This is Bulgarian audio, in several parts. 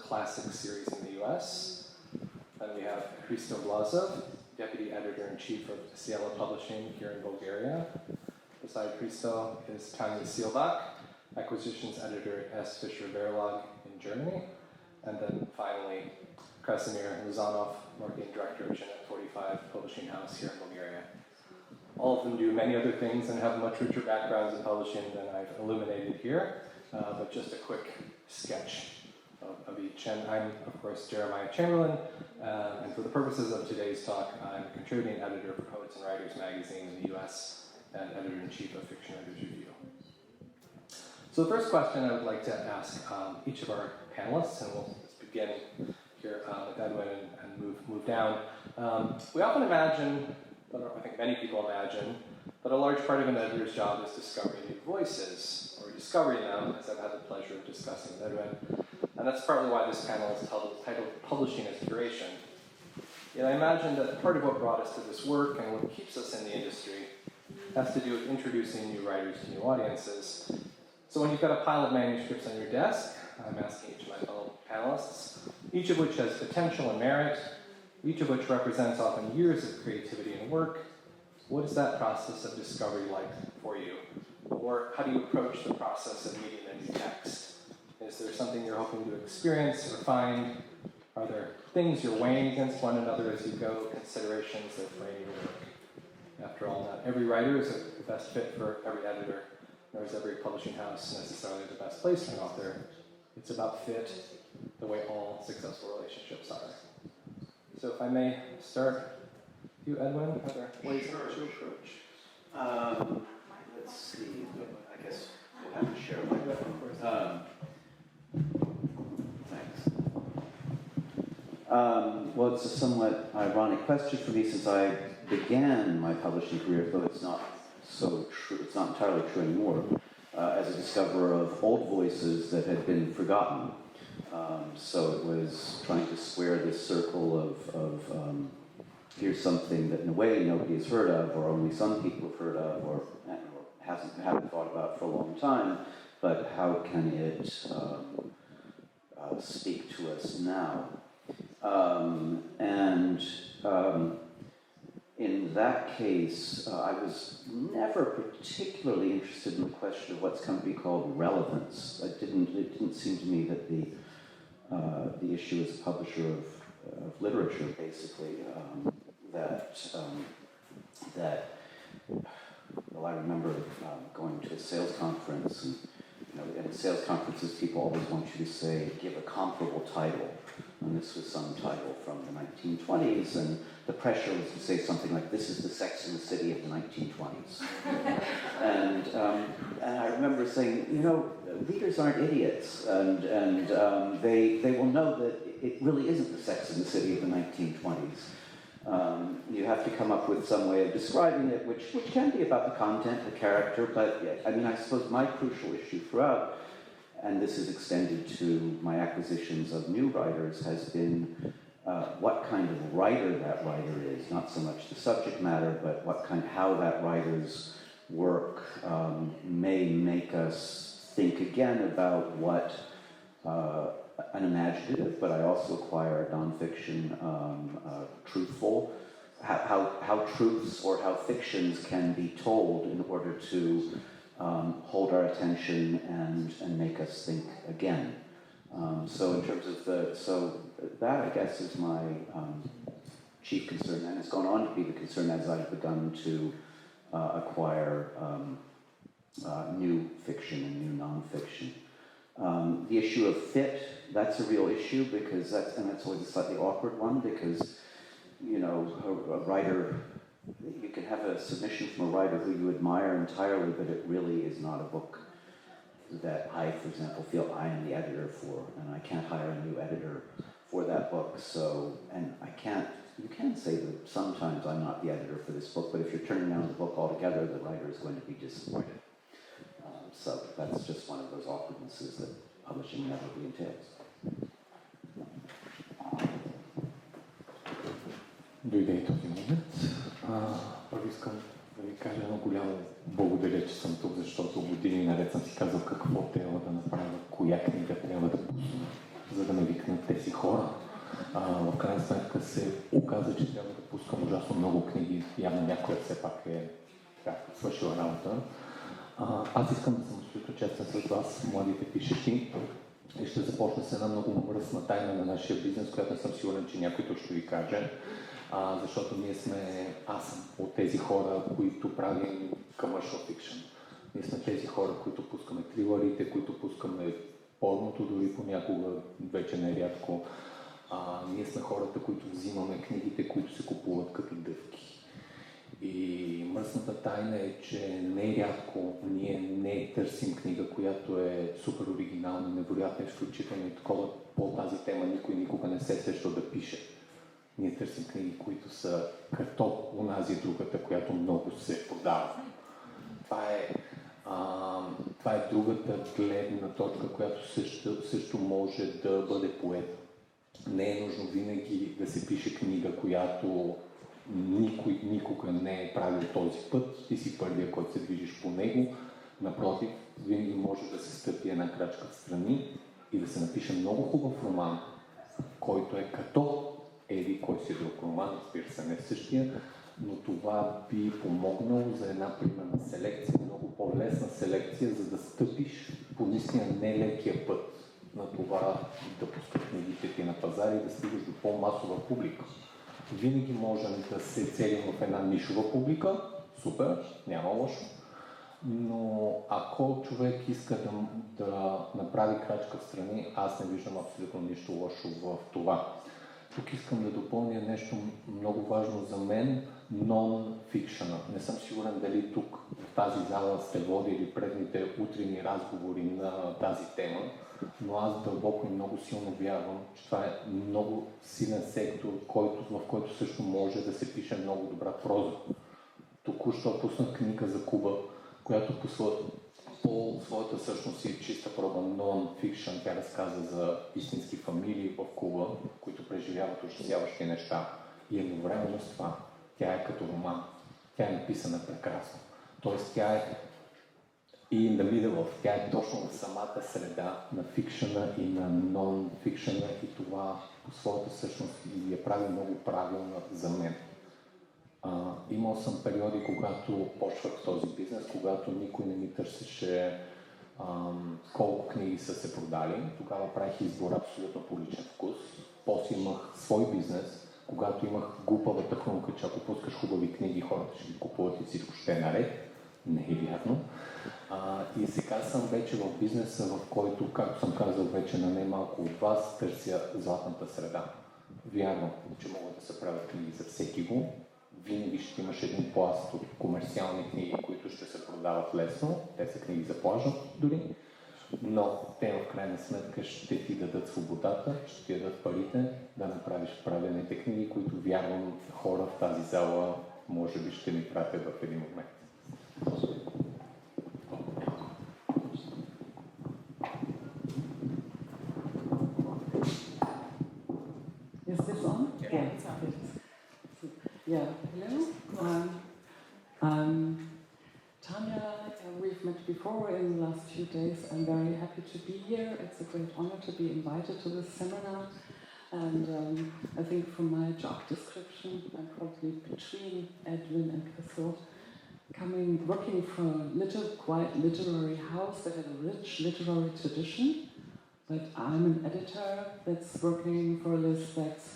classic series in the US. Then we have Hristo Blazhev, Deputy Editor-in-Chief of Sιela Publishing here in Bulgaria. Beside Hristo is Taня Zelbach, Acquisitions Editor at Fischer Verlag in Germany. And then finally, Krassimir Lozanov, Marketing Director of Janet 45 Publishing House here in Bulgaria. All of them do many other things and have much richer backgrounds in publishing than I've illuminated here, but just a quick sketch of each. And I'm, of course, Jeremaya Chemberlin, and for the purposes of today's talk, I'm a contributing editor for Poets and Writers magazine in the US and editor-in-chief of Fiction Writers Review. So the first question I would like to ask each of our panelists, and we'll just begin here with Edwin and move down. We often imagine, but I think many people imagine, that a large part of an editor's job is discovering new voices, or discovering them, as I've had the pleasure of discussing with Edwin. And that's partly why this panel is titled Publishing as Curation. Yet I imagine that part of what brought us to this work and what keeps us in the industry has to do with introducing new writers to new audiences. So when you've got a pile of manuscripts on your desk, I'm asking each of my fellow panelists, each of which has potential and merit, each of which represents often years of creativity and work, what is that process of discovery like for you? Or how do you approach the process of meeting a new text? Is there something you're hoping to experience or find? Are there things you're weighing against one another as you go, considerations that frame your work? After all, not every writer is the best fit for every editor, nor is every publishing house necessarily the best place for an author. It's about fit, the way all successful relationships are. So if I may start, you, Edwin, are there ways in which you approach? Let's see, I guess we'll have to share my microphone. Thanks. Well, it's a somewhat ironic question for me since I began my publishing career, though it's not so true, it's not entirely true anymore, as a discoverer of old voices that had been forgotten. So it was trying to square this circle of here's something that in a way nobody has heard of, or only some people have heard of, or haven't thought about for a long time, but how can it speak to us now? In that case, I was never particularly interested in the question of what's come to be called relevance. It didn't seem to me that the issue as a publisher of literature, basically, well, I remember going to a sales conference, and in sales conferences, people always want you to give a comparable title. And this was some title from the 1920s, and the pressure was to say something like, "This is the Sex and the City of the 1920s." and I remember saying, readers aren't idiots, and they will know that it really isn't the Sex and the City of the 1920s. You have to come up with some way of describing it, which can be about the content, the character, but I suppose my crucial issue throughout, and this is extended to my acquisitions of new writers, has been what kind of writer that writer is, not so much the subject matter, but how that writer's work may make us think again about what an imaginative, but I also acquire nonfiction, truthful, how truths or how fictions can be told in order to hold our attention and make us think again. So in terms of that I guess is my chief concern, and it's gone on to be the concern as I've begun to acquire new fiction and new nonfiction. The issue of fit, that's a real issue, because that's always a slightly awkward one, because a writer, you can have a submission from a writer who you admire entirely, but it really is not a book that I, for example, feel I am the editor for, and I can't hire a new editor for that book. So, and you can say that sometimes I'm not the editor for this book, but if you're turning down the book altogether, the writer is going to be disappointed. So that's just one of those awkwardnesses that publishing inevitably entails. Дойде и този момент. Първо искам да ви кажа едно голямо благодаря, че съм тук, защото години наред съм си казал какво трябва да направя, коя книга трябва да пусна, за да ме тези хора. В крайна сметка се оказа, че трябва да пускам ужасно много книги. Явно някой все пак е свършила работа. Аз искам да съм абсолютно честен с вас, младите пишещи, и ще започна с една много мръсна тайна на нашия бизнес, която не съм сигурен, че някой тук ще ви каже. Защото аз съм от тези хора, които правим commercial fiction. Ние сме тези хора, които пускаме трилърите, които пускаме порното, дори понякога, вече нерядко. Ние сме хората, които взимаме книгите, които се купуват като дъвки. И мръсната тайна е, че нерядко ние не търсим книга, която е супер оригинална, невероятна, изключително и такова по тази тема никой никога не се сеща да пише. Ние търсим книги, които са като онази другата, която много се продава. Това е другата гледна точка, която също може да бъде поета. Не е нужно винаги да се пише книга, която никой никога не е правил този път. Ти си първия, който се движиш по него. Напротив, винаги може да се стъпи една крачка встрани и да се напише много хубав роман, който е като еди кой си друг роман, разбира се, не същия, но това би помогнало за една примерна селекция, много по-лесна селекция, за да стъпиш по наистина нелекия път на това да пускат книгите ти на пазари и да стигаш до по-масова публика. Винаги можем да се целим в една нишова публика, супер, няма лошо, но ако човек иска да направи крачка в страни, аз не виждам абсолютно нищо лошо в това. Тук искам да допълня нещо много важно за мен, нон-фикшъна. Не съм сигурен дали тук в тази зала сте водили предните утрени разговори на тази тема, но аз дълбоко и много силно вярвам, че това е много силен сектор, в който също може да се пише много добра проза. Току-що пуснах книга за Куба, която по своята същност и чиста проба нон-фикшън. Тя разказа за истински фамилии в Куба, които преживяват ужасяващи неща. И едновременно с това тя е като роман. Тя е написана прекрасно. Тоест тя е in the middle of, тя е точно в самата среда на фикшъна и на нон-фикшъна и това по своята същност я прави много правилна за мен. Имал съм периоди, когато почвах този бизнес, когато никой не ми търсеше колко книги са се продали. Тогава правих избор абсолютно по личен вкус. После имах свой бизнес, когато имах глупавата хрумка, че ако пускаш хубави книги, хората ще ги купуват и всичко ще е наред. Не е вярно. И сега съм вече в бизнеса, в който, както съм казал вече на най-малко от вас, търся златната среда. Вярвам, че могат да се правят книги за всеки го. Винаги ще имаш един пласт от комерциални книги, които ще се продават лесно. Те са книги за плажа дори. Но те в крайна сметка ще ти дадат свободата, ще ти дадат парите да направиш правилните книги, които вярвам хора в тази зала може би ще ми пратят в един момент. Is this on? Yeah, it's on. Yeah, hello. Tanya, we've met before in the last few days. I'm very happy to be here. It's a great honor to be invited to this seminar. And I think from my job description, I'm probably between Edwin and Christo, working for a quite literary house that has a rich literary tradition. But I'm an editor that's working for a list that's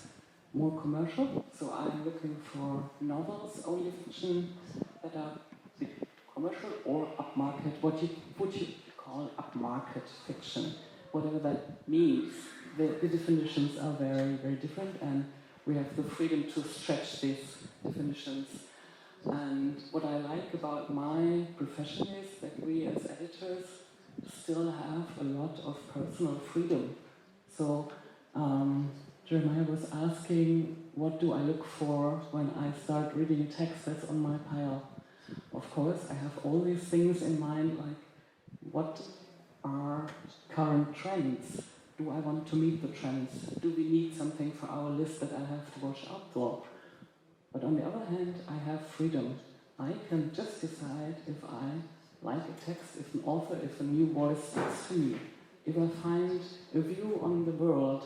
more commercial. So I'm looking for novels, only fiction, that are commercial or upmarket, what you call upmarket fiction, whatever that means. The definitions are very, very different, and we have the freedom to stretch these definitions. And what I like about my profession is that we as editors still have a lot of personal freedom. So Jeremiah was asking, what do I look for when I start reading a text that's on my pile? Of course, I have all these things in mind, like what are current trends? Do I want to meet the trends? Do we need something for our list that I have to watch out for? But on the other hand, I have freedom. I can just decide if I like a text, if an author, if a new voice speaks to me. If I find a view on the world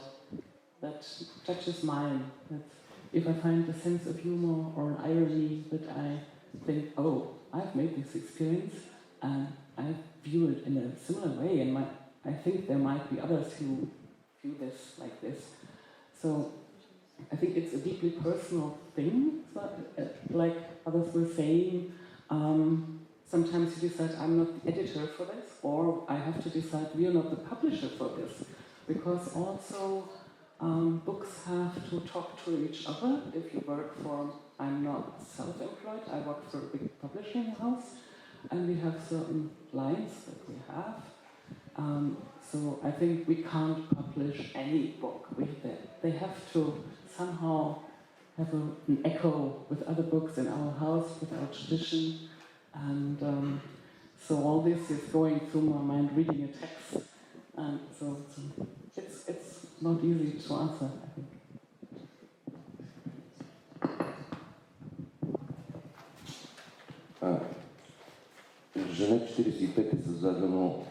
that touches mine. That if I find a sense of humor or an irony that I think, oh, I've made this experience and I view it in a similar way, and I think there might be others who view this like this. So I think it's a deeply personal thing, so, like others were saying. Sometimes you decide I'm not the editor for this, or I have to decide we are not the publisher for this, because also books have to talk to each other. If you work for, I'm not self-employed, I work for a big publishing house, and we have certain lines that we have. So I think we can't publish any book. They have to somehow have an echo with other books in our house, with our tradition. And so all this is going through my mind, reading a text. And so it's not easy to answer, I think. Жене 45 е създадено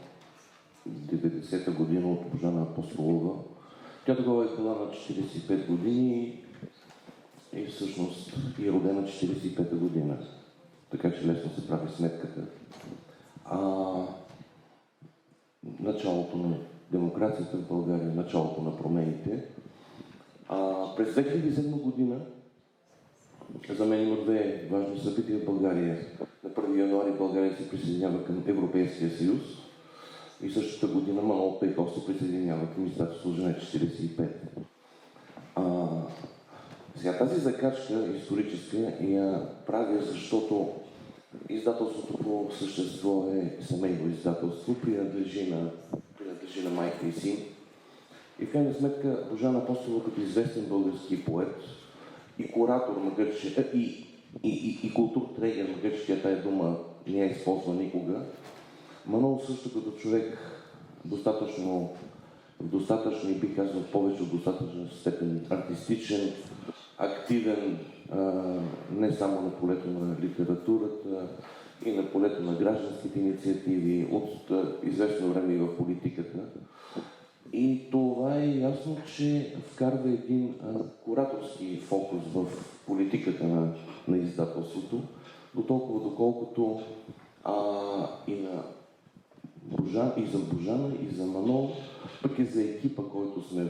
90-та година от Божана Апостолова. Тя тогава е била на 45 години и всъщност е родена 45-та година. Така че лесно се прави сметката. Началото на демокрацията в България, началото на промените. През 2007 година за мен има две важни събития в България. На 1 януари България се присъединява към Европейския съюз и същата година Манол Пейков се присъединява към издателство Жене 45. Сега тази закачка историческа я правя, защото издателството по същество е семейно издателство, принадлежи на майка и син. И в крайна сметка Божана Апостолова като известен български поет и куратор, макар че и културтрегер, макар че тая дума не е използва никога, Манол също като човек достатъчно и бих казал повече от достатъчна степен артистичен, активен не само на полето на литературата и на полето на гражданските инициативи, от известно време и в политиката. И това е ясно, че вкарва един кураторски фокус в политиката на издателството, доколкото и за Божана, и за Манол, пък и за екипа, който сме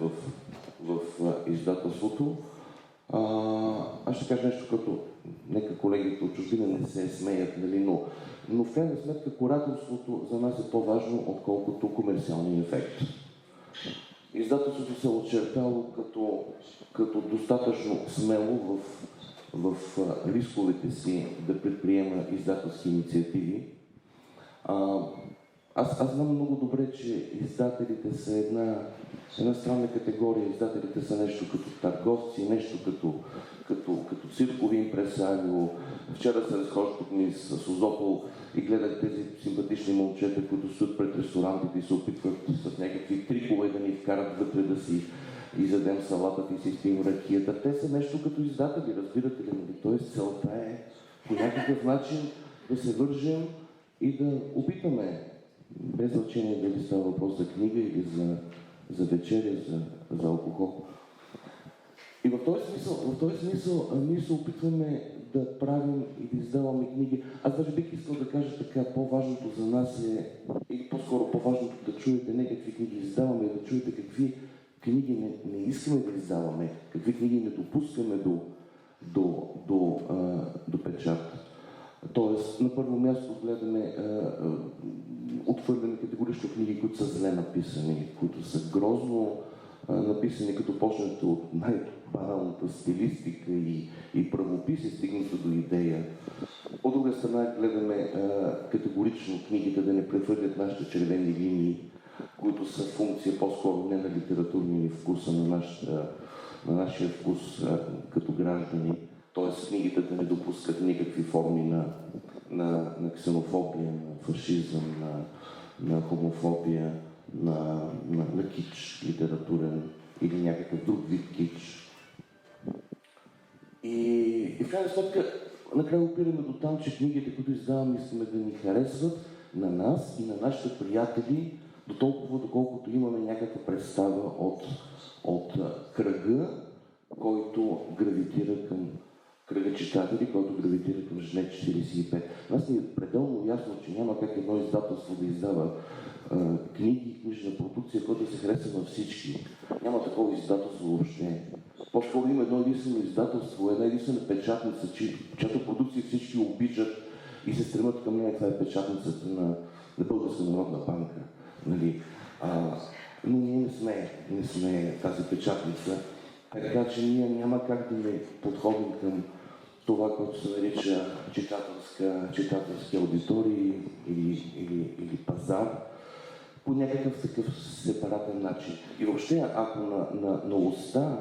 в издателството. Аз ще кажа нещо, като нека колегите от чужбина не се смеят, нали, но в крайна сметка кураторството за нас е по-важно, отколкото комерциалния ефект. Издателството се е очертало като достатъчно смело в рисковете си да предприема издателски инициативи. Аз знам много добре, че издателите са една странна категория. Издателите са нещо като търговци, нещо като циркови импресарио. Вчера се разхождах с Созопол и гледах тези симпатични момчета, които стоят пред ресторантите и се опитват с някакви трикове да ни вкарат вътре да си изядем салатата и си изпием ракията. Те са нещо като издатели, разбирате ли? Тоест целта е по някакъв начин да се вържем и да опитаме, без значение дали става въпрос за книга или за вечеря, за алкохол. И в този смисъл ние се опитваме да правим и да издаваме книги. Аз даже бих искал да кажа така, по-важното за нас е, или по-скоро по-важното да чуете не какви книги издаваме, да чуете какви книги не искаме да издаваме, какви книги не допускаме до печат. Тоест, на първо място гледаме, отхвърляме категорично книги, които са зле написани, които са грозно написани, като почнете от най-баналната стилистика и правописи, стигнато до идея. От друга страна гледаме категорично книгите да не прехвърлят нашите червени линии, които са функция по-скоро не на литературния вкус, а на нашия вкус като граждани. Т.е. книгите да не допускат никакви форми на ксенофобия, на фашизъм, на хомофобия, на кич литературен или някакъв друг вид кич. И в крайна сметка накрая опираме до там, че книгите, които издаваме, искаме да ни харесват на нас и на нашите приятели, до толкова, доколкото имаме някаква представа от кръга който гравитира към кръга читатели, който гравитира към жне 45. Нас ни е пределно ясно, че няма как едно издателство да издава книги и книжна продукция, която се харесва на всички. Няма такова издателство въобще. По-скоро има едно единствено издателство, една единствена печатница, чиято продукция всички обичат и се стремят към нея. Това е печатницата на Българска народна банка. Нали? Но ние не сме тази печатница, така че ние няма как да не подходим към това, което се нарича читателски аудитории или пазар по някакъв такъв сепаратен начин. И въобще, ако на оста,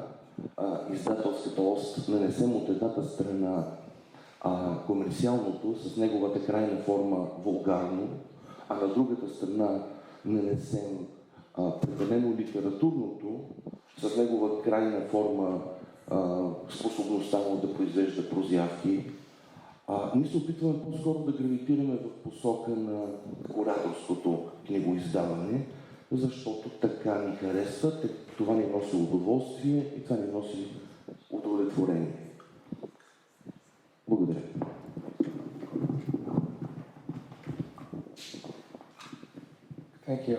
издателската ост, нанесем от едната страна комерциалното с неговата крайна форма вулгарно, а на другата страна нанесем прекалено литературното с негова крайна форма способността му да произвежда прозявки, ние се опитваме по-скоро да гравитираме в посока на кураторското книгоиздаване, защото така ни харесва, това ни носи удоволствие и това ни носи удовлетворение. Благодаря. Thank you.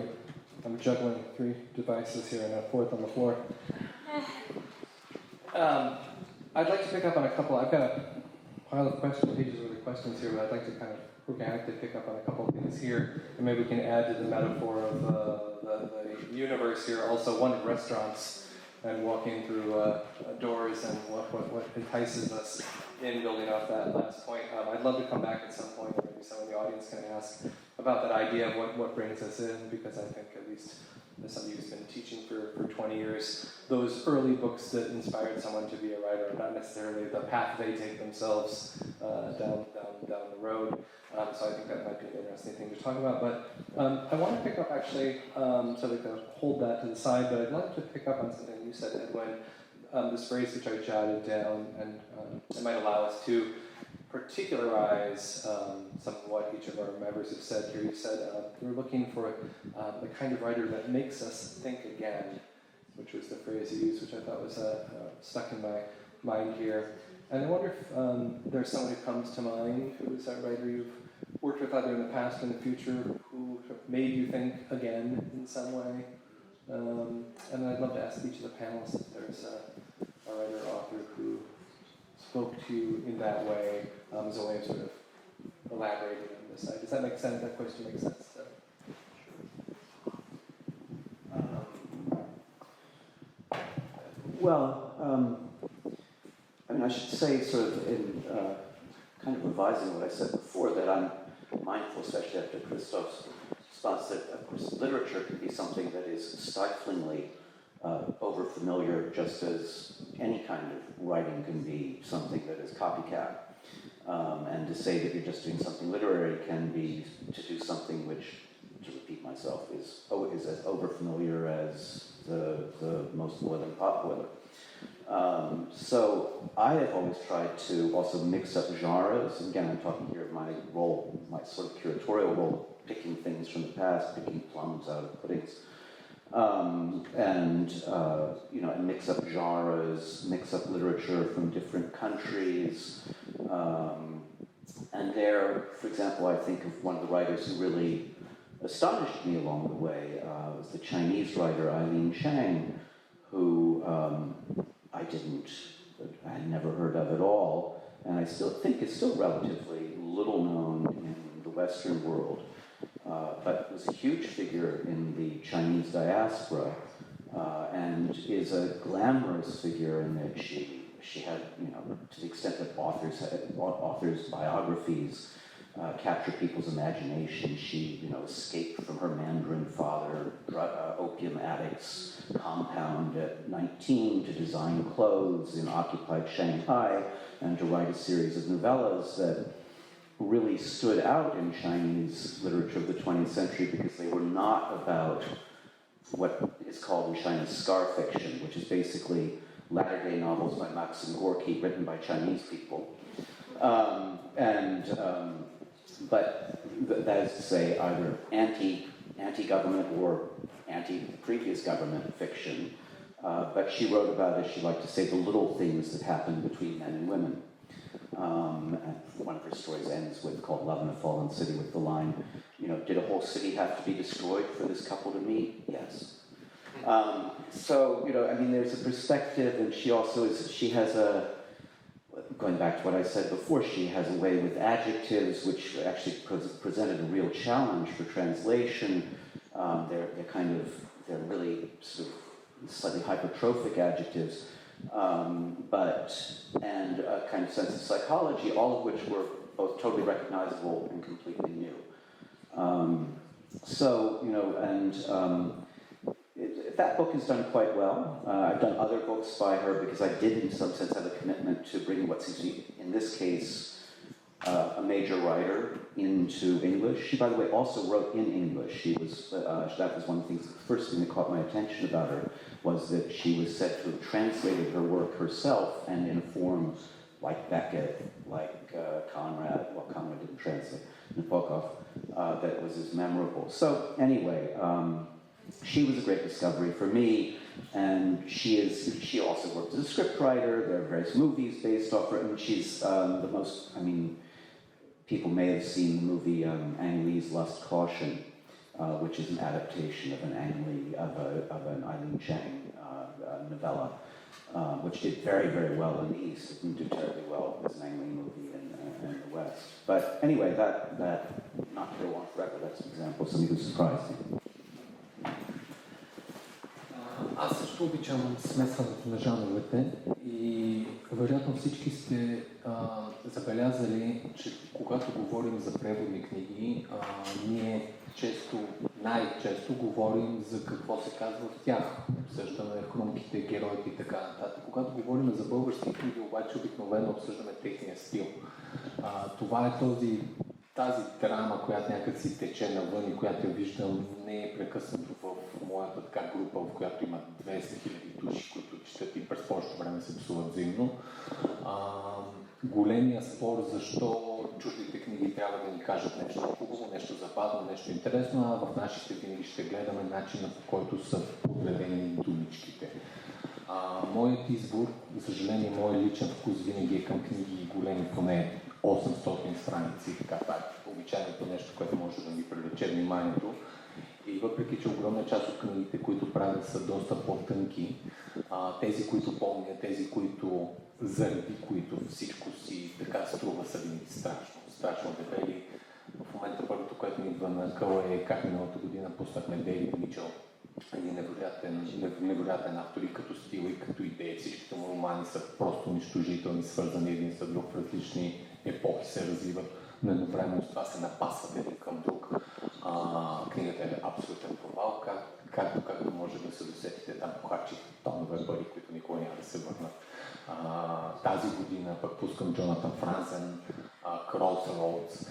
I'm juggling 3 devices here and a fourth on the floor. I'd like to pick up on a couple. I've got a pile of pages with the questions here, but I'd like to kind of organically pick up on a couple of things here, and maybe we can add to the metaphor of the universe here. Also, one of restaurants and walking through doors and what entices us in building off that last point. I'd love to come back at some point, or maybe some of the audience can ask about that idea of what brings us in, because I think at least as somebody who's been teaching for 20 years, those early books that inspired someone to be a writer are not necessarily the path they take themselves down the road. So I think that might be an interesting thing to talk about. But I want to pick up actually, so we can hold that to the side, but I'd like to pick up on something you said, Edwin, this phrase which I jotted down, and it might allow us to particularize some of what each of our members have said here. You said we're looking for the kind of writer that makes us think again, which was the phrase you used, which I thought was stuck in my mind here. And I wonder if there's someone who comes to mind who is that writer you've worked with either in the past or in the future who made you think again in some way. And I'd love to ask each of the panelists if there's a writer or author who spoke to you in that way as a way of sort of elaborating on this side. Does that make sense? That question makes sense? I mean, I should say, sort of in kind of revising what I said before, that I'm mindful, especially after Christoph's response, that of course literature can be something that is stiflingly over-familiar, just as any kind of writing can be something that is copycat. And to say that you're just doing something literary can be to do something which, to repeat myself, is as over-familiar as the most boiling pot boiler. So I have always tried to also mix up genres. Again, I'm talking here of my role, my sort of curatorial role, picking things from the past, picking plums out of puddings. And mix up genres, mix up literature from different countries. And there, for example, I think of one of the writers who really astonished me along the way, was the Chinese writer Eileen Chang, who I had never heard of at all, and I still think is still relatively little known in the Western world. But was a huge figure in the Chinese diaspora, and is a glamorous figure in that she had, to the extent that authors' biographies capture people's imagination. She, escaped from her Mandarin father, opium addicts compound at 19 to design clothes in occupied Shanghai and to write a series of novellas that really stood out in Chinese literature of the 20th century because they were not about what is called in China scar fiction, which is basically latter-day novels by Maxim Gorky written by Chinese people. But that is to say either anti-government or anti-previous government fiction, But she wrote about, as she liked to say, the little things that happen between men and women. And one of her stories ends with, called Love in a Fallen City, with the line, you know, did a whole city have to be destroyed for this couple to meet? Yes. So, you know, I mean, there's a perspective, and she has a, going back to what I said before, she has a way with adjectives which actually presented a real challenge for translation. They're really sort of slightly hypertrophic adjectives, and a kind of sense of psychology, all of which were both totally recognizable and completely new. So, you know, and that book is done quite well. I've done other books by her because I did, in some sense, have a commitment to bring what seems to be, in this case, a major writer into English. She, by the way, also wrote in English. She was that was one of the things. The first thing that caught my attention about her was that she was said to have translated her work herself, and in a form like Beckett, like Conrad. Well, Conrad didn't translate Nabokov. That was as memorable. So anyway. She was a great discovery for me, and she also worked as a scriptwriter. There are various movies based off her, and she's the most, I mean, people may have seen the movie Ang Lee's Lust Caution, which is an adaptation of an Eileen Chang novella, which did very, very well in the East. It didn't do terribly well as an Ang Lee movie in the West. But anyway, that not to go on forever, that's an example of somebody who surprised me. Аз също обичам смесването на жанровете и вероятно всички сте забелязали, че когато говорим за преводни книги, ние най-често говорим за какво се казва в тях. Обсъждаме хрумките, героите и така нататък. Когато говорим за български книги, обаче обикновено обсъждаме техния стил. Това е тази драма, която някак си тече навън и която я виждам непрекъснато в моята така група, в която има 200 000 души, които четат и през повечето време се псуват взаимно. Големия спор защо чуждите книги трябва да ни кажат нещо хубаво, нещо забавно, нещо интересно, а в нашите винаги ще гледаме начина, по който са подредени думичките. Моят избор, за съжаление, моят личен вкус винаги е към книги големи, поне 800 страници, така обичайното нещо, което може да ми привлече вниманието. И въпреки, че огромна част от книгите, които правят, са доста по-тънки, тези, които помня, тези, които заради които всичко си така струва, са винаги страшно дебели. В момента първото, което ми идва на къла е как миналата година пуснахме Дейвид Мичел. Един невероятен автор и като стил, и като идея. Всичките му романи са просто унищожителни, свързани един с друг, в различни епохи се развиват, но едновременно с това се напасват един към друг. Книгата е абсолютен провал, както може да се досетите, там похарчих тонове пари, които никога няма да се върнат. Тази година пък пускам Джонатан Франсен, Crossroads,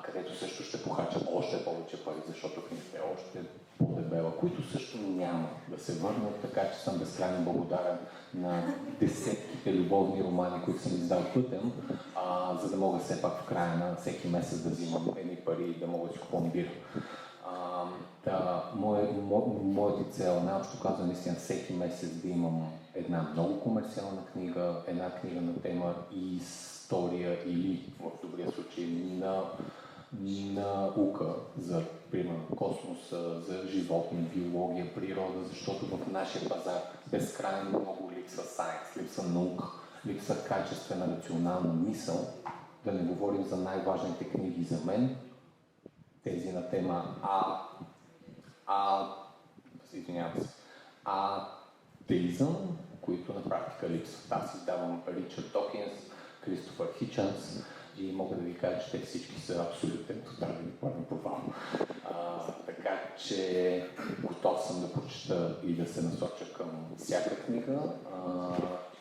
където също ще похарчат още повече пари, защото книгата е още по-дебела, които също няма да се върнат, така че съм безкрайно благодарен на десетките любовни романи, които съм издал пътем, за да мога все пак в края на всеки месец да взимам едни пари и да мога да си купувам бира. Моята цел, най-общо казвам, наистина всеки месец да имам една много комерциална книга, една книга на тема и история или, в добрия случай, на наука за, примерно, космоса, за животни, биология, природа, защото в нашия пазар безкрайно много липсва сайенс, липсва наука, липсва качествена рационална мисъл, да не говорим за най-важните книги за мен, тези на тема атеизъм, които на практика липсват. Аз издавам Ричард Докинс, Кристофър Хичънс и мога да ви кажа, че те всички са абсолютен тотален пълен провал. Така че готов съм да прочета и да се насоча към всяка книга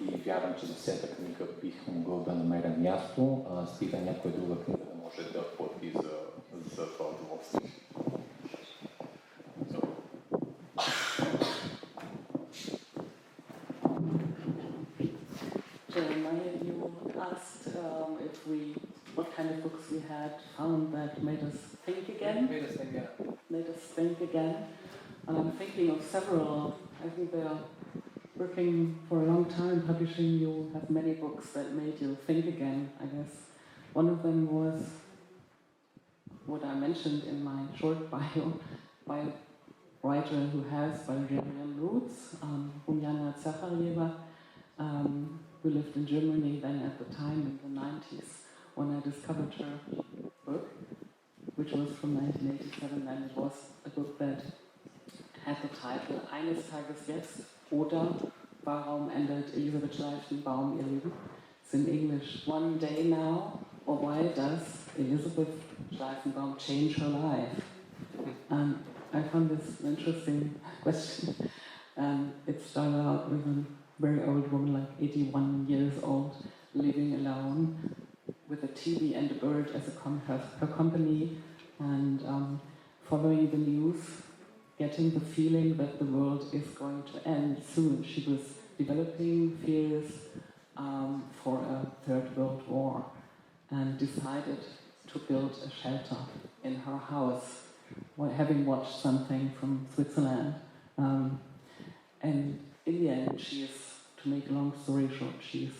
и вярвам, че за всяка книга бих могъл да намеря място, стига някоя друга книга да може да плати за това удоволствие. Jeremiah, you asked what kind of books we had found that made us think again. Made us think again. And I'm thinking of several. I think there are working for a long time in publishing, you have many books that made you think again, I guess. One of them was what I mentioned in my short bio by a writer who has Bulgarian roots, Umjana Tsakhareva, who lived in Germany then at the time in the 90s when I discovered her book, which was from 1987, and it was a book that had the title Eines Tages jetzt oder Warum ändert Elisabeth Schleifenbaum ihr Leben? It's in English, One Day Now, or Why Does Elizabeth Schleifenbaum Change Her Life? And I found this an interesting question. And it started out with a very old woman, like 81 years old, living alone with a TV and a bird as her company, and following the news, getting the feeling that the world is going to end soon. She was developing fears for a Third World War and decided to build a shelter in her house, having watched something from Switzerland. And in the end, she is, to make a long story short, she's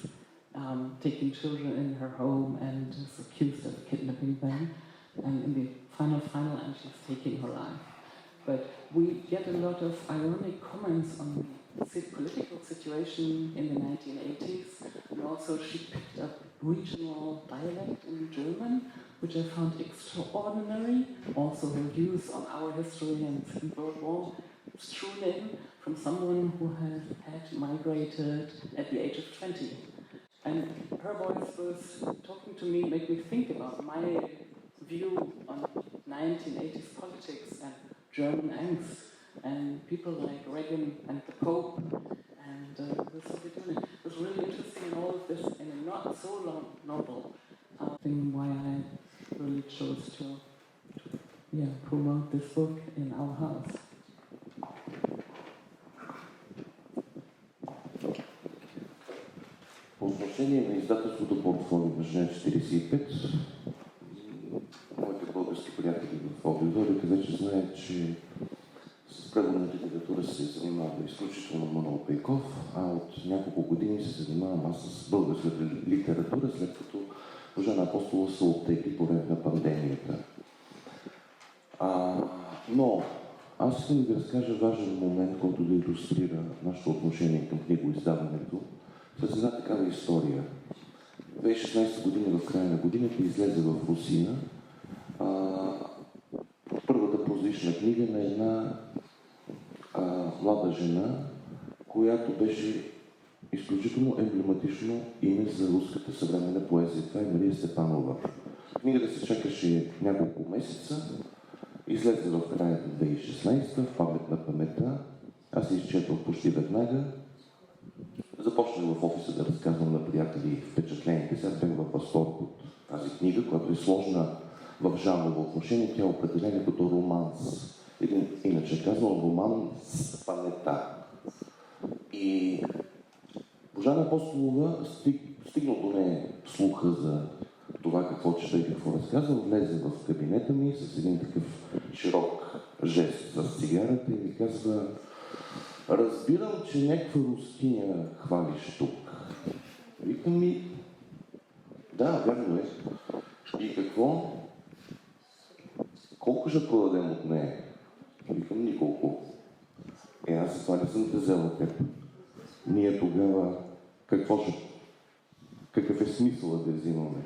taking children in her home and is accused of kidnapping them. And in the final end, she's taking her life. But we get a lot of ironic comments on the political situation in the 1980s, and also she picked up regional dialect in German, which I found extraordinary. Also her views on our history and the Second World War strewn in from someone who had migrated at the age of 20. And her voice was talking to me, made me think about my view on 1980s politics and German angst, and people like Reagan and the Pope and the Soviet Union. It was really interesting in all of this in a not so long novel thing why I really chose to promote this book in our house. По отношение на издателството портфолио на Жен 45, моите български приятели в аудиторията вече знаят, че с преводна литература се занимава изключително Манол Пейков, а от няколко години се занимавам аз с българската литература, след като Божана Апостолова се оттегли по време на пандемията. Но аз искам да ви разкажа важен момент, който да илюстрира нашето отношение към книгоиздаването с една такава история. 2016 година, в края на годината, излезе в Русия първата прозаична книга на една млада жена, която беше изключително емблематично име за руската съвременна поезия. Това е Мария Степанова. Книгата се чакаше няколко месеца, излезе в края на 2016, в памет на паметта. Аз се изчетвах почти веднага. Започнах в офиса да разказвам на приятели впечатлените. Сега бях във възторг от тази книга, която е сложна в жанрово отношение. Тя е определена като романс. Иначе казвам роман с памета. И Божана Апостолова, стигнал до нея слуха за това какво чета и какво разказва, влезе в кабинета ми с един такъв широк жест с цигарата и ми казва: разбирам, че някаква рускиня хвалиш тук. Викам ми: да, вярно е. И какво? Колко ще продадем от нея? Викам: николко. Аз за това не съм те взела теб. Ние тогава какъв е смисълът да взимаме?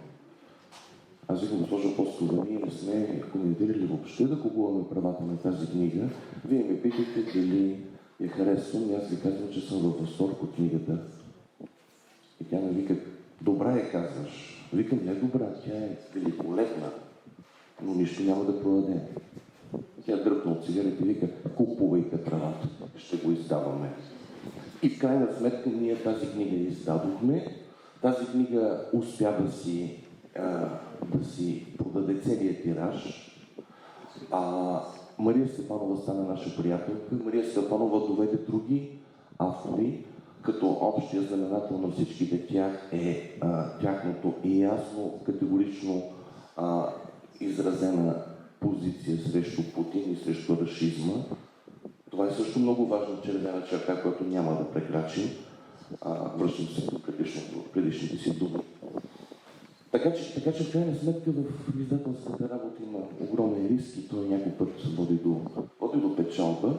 Аз викам: госпожо Апостолова, ние не сме коментирали въобще да купуваме правата на тази книга. Вие ме питате дали я харесвам и аз ви казвам, че съм във възторг от книгата. И тя ме вика: добра я казваш. Викам: не добра, тя е великолепна, но нищо няма да продадем. Тя дръпна от цигарите и вика: купувайте правата, ще го издаваме. И в крайна сметка ние тази книга издадохме. Тази книга успя да си продаде целият тираж. Мария Степанова стана наша приятелка. Мария Степанова доведе други автори, като общия знаменател на всичките тях е тяхното и ясно, категорично изразена позиция срещу Путин и срещу рашизма. Това е също много важна червена черта, която няма да прекрачим. Връщам се до предишните си думи. Така че в крайна сметка в издателската работа има огромен риск и той някой път води до печалба.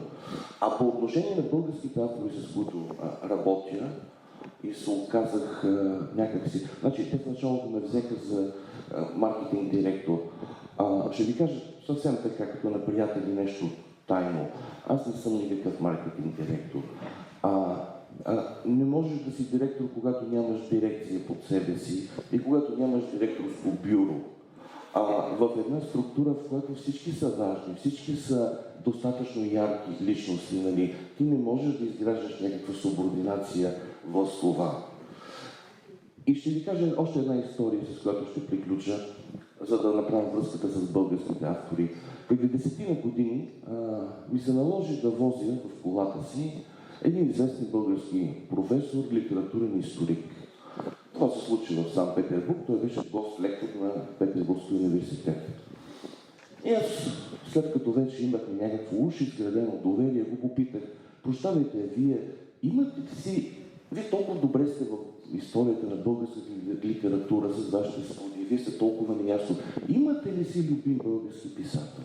А по отношение на българските автори, с които работя, и се оказах някакси... Значи, те в началото ме взеха за маркетинг директор. Ще ви кажа съвсем така, като на приятели нещо тайно. Аз не съм никакъв маркетинг директор. Не можеш да си директор, когато нямаш дирекция под себе си и когато нямаш директорско бюро. В една структура, в която всички са важни, всички са достатъчно ярки личности, нали, ти не можеш да изграждаш някаква субординация в слова. И ще ви кажа още една история, с която ще приключа, за да направя връзката с българските автори. Преди 10 години ми се наложи да возя в колата си един известен български професор, литературен историк. Това се случи в Санкт Петербург, той беше гост-лектор на Петербургския университет. И аз, след като вече имахме някакво уж изградено доверие, го попитах: прощавайте, вие имате ли си... Вие толкова добре сте в историята на българската литература с вашите студии, вие сте толкова неясно. Имате ли си любим български писател?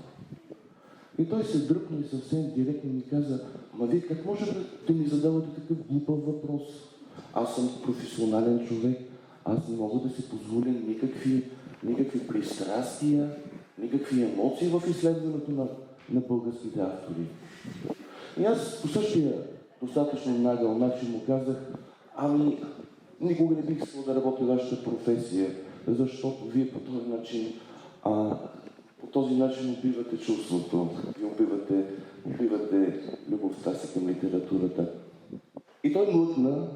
И той се дръпна и съвсем директно ми каза: ма вие как може да ми задавате такъв глупав въпрос? Аз съм професионален човек, аз не мога да си позволя никакви пристрастия, никакви емоции в изследването на българските автори. И аз по същия достатъчно нагъл начин му казах: ами, никога не бих искал да работя вашата професия, защото вие по този начин убивате чувството, вие убивате любовта си към литературата. И той млъкна,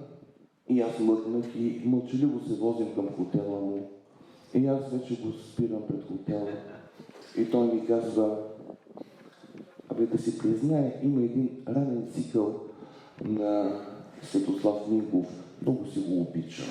и аз млъкнах, и мълчаливо се возим към хотела му. И аз вече го спирам пред хотела. И той ми казва: абе, да си признае, има един ранен цикъл на Светослав Минков. Много си го обичам.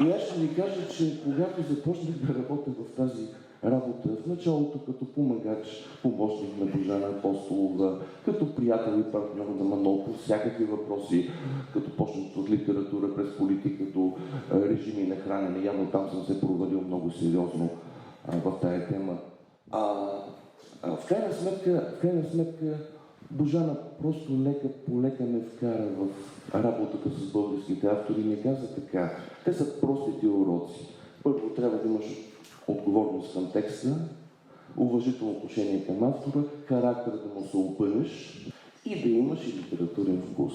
И аз ще ви кажа, че когато започнах да работя в тази работа, в началото като помагач, помощник на Божана Апостолова, като приятел и партньор на Манол по всякакви въпроси, като почнат от литература през политика до режими на хранене. Явно там съм се провалил много сериозно в тая тема. В крайна сметка Божана просто лека по лека ме вкара в работата с българските автори и ми каза така: те са простите уроци. Първо трябва да имаш отговорност към текста, уважително отношение към автора, характер да му се опънеш и да имаш и литературен вкус,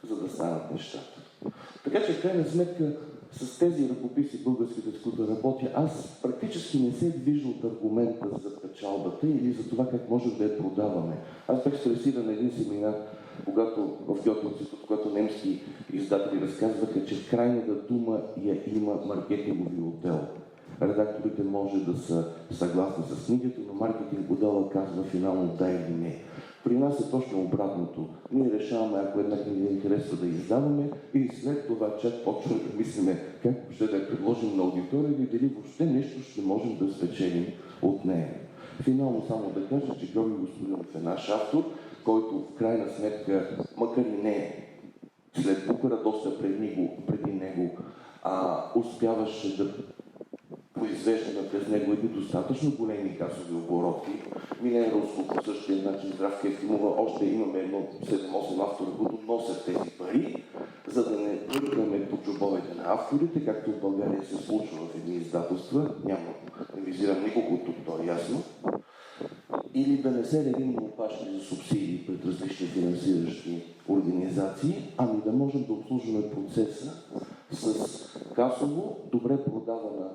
за да станат нещата. Така че в крайна сметка с тези ръкописи българските, с които работя, аз практически не се движа от аргумента за печалбата или за това как можем да я продаваме. Аз бях стресиран на един семинар, когато в Гьотинцето, когато немски издатели разказваха, че крайната дума я има маркетингови отдел. Редакторите може да са съгласни с книгата, но маркетинг отдела казва финално да или не. При нас е точно обратното. Ние решаваме, ако една книга ни харесва, да издаваме и след това чак почваме да мислиме как ще да я предложим на аудитория и дали въобще нещо ще можем да спечелим от нея. Финално само да кажа, че Георги Господинов е наш автор, който в крайна сметка, макар и не след Букара, доста преди него, успяваше да произвеждаме през него едни достатъчно големи касови обороти. Милен Руско по същия начин, Здравка Ефимова, още имаме едно 7-8 автора, които носят тези пари, за да не бъркаме по джобовете на авторите, както в България се случва в едни издателства. Не визирам никого от тук, то е ясно. Или да не се редим опашки за субсидии пред различни финансиращи организации, ами да можем да обслужваме процеса с касово, добре продавана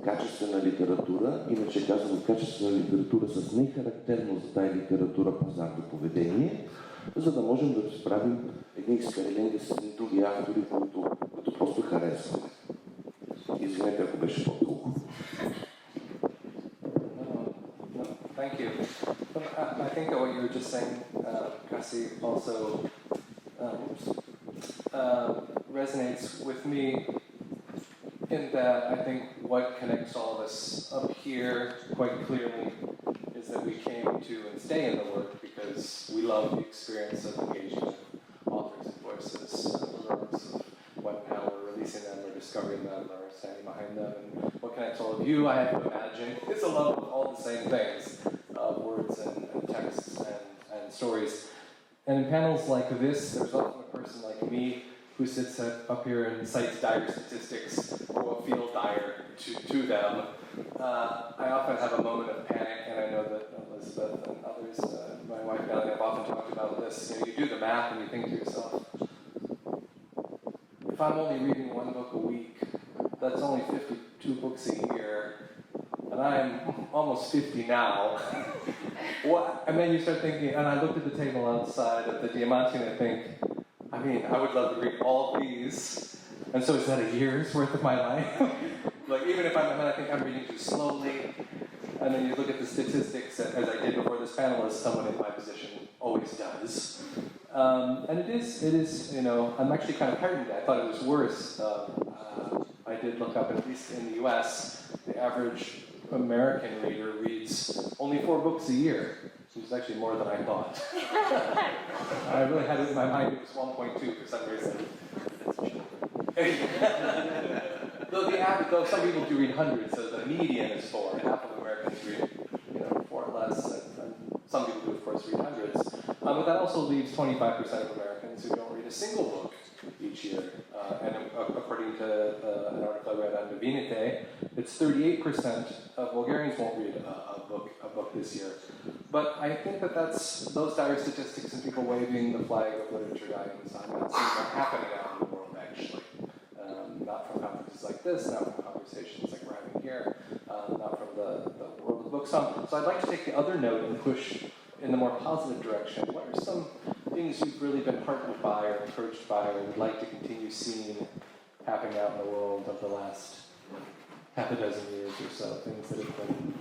качествена литература, иначе казано качествена литература с нехарактерно за тази литература пазарно поведение, за да можем да справим едни експерименти с други автори, които просто харесваме. Извинете, ако беше по-дълго. Thank you. I think that what you were just saying, Cassie, also resonates with me in that I think what connects all of us up here quite clearly is that we came to love the experience of engaging with authors and voices, regardless of what panel we're releasing them or discovering them or standing behind them. And what can I tell of you? I have to imagine it's a love of all the same things, words and texts and stories. And in panels like this, there's often a person like me who sits up here and cites dire statistics or what feel dire to them. I often have a moment of panic, and I know that Elizabeth and others, my wife Melanie, have often talked about this. You do the math and you think to yourself, if I'm only reading one book a week, that's only 52 books a year, and I'm almost 50 now. What? And then you start thinking, and I looked at the table outside of the Diamante and I think, I would love to read all of these. And so is that a year's worth of my life? Like, even if I think I'm reading too slowly, and then you look at the statistics, as I did before this panel, as someone in my position always does. And it is, I'm actually kind of heartened. I thought it was worse. I did look up, at least in the US, the average American reader reads only 4 books a year, which is actually more than I thought. I really had it in my mind it was 1.2 for some reason. Though some people do read hundreds, so the median is 4. Half of Americans read 4 or less, and some people do, of course, read hundreds. But that also leaves 25% of Americans who don't read a single book each year. And according to an article I read on Divinite, it's 38% of Bulgarians won't read a book this year. But I think that's those dire statistics and people waving the flag of literature dying in the sun. That seems to happen around the world, actually. Not from conferences like this, not from conversations like we're having here, not from the world of books. So I'd like to take the other note and push in the more positive direction. What are some things you've really been heartened by or encouraged by or would like to continue seeing happening out in the world of the last half a dozen years or so? Things that have been,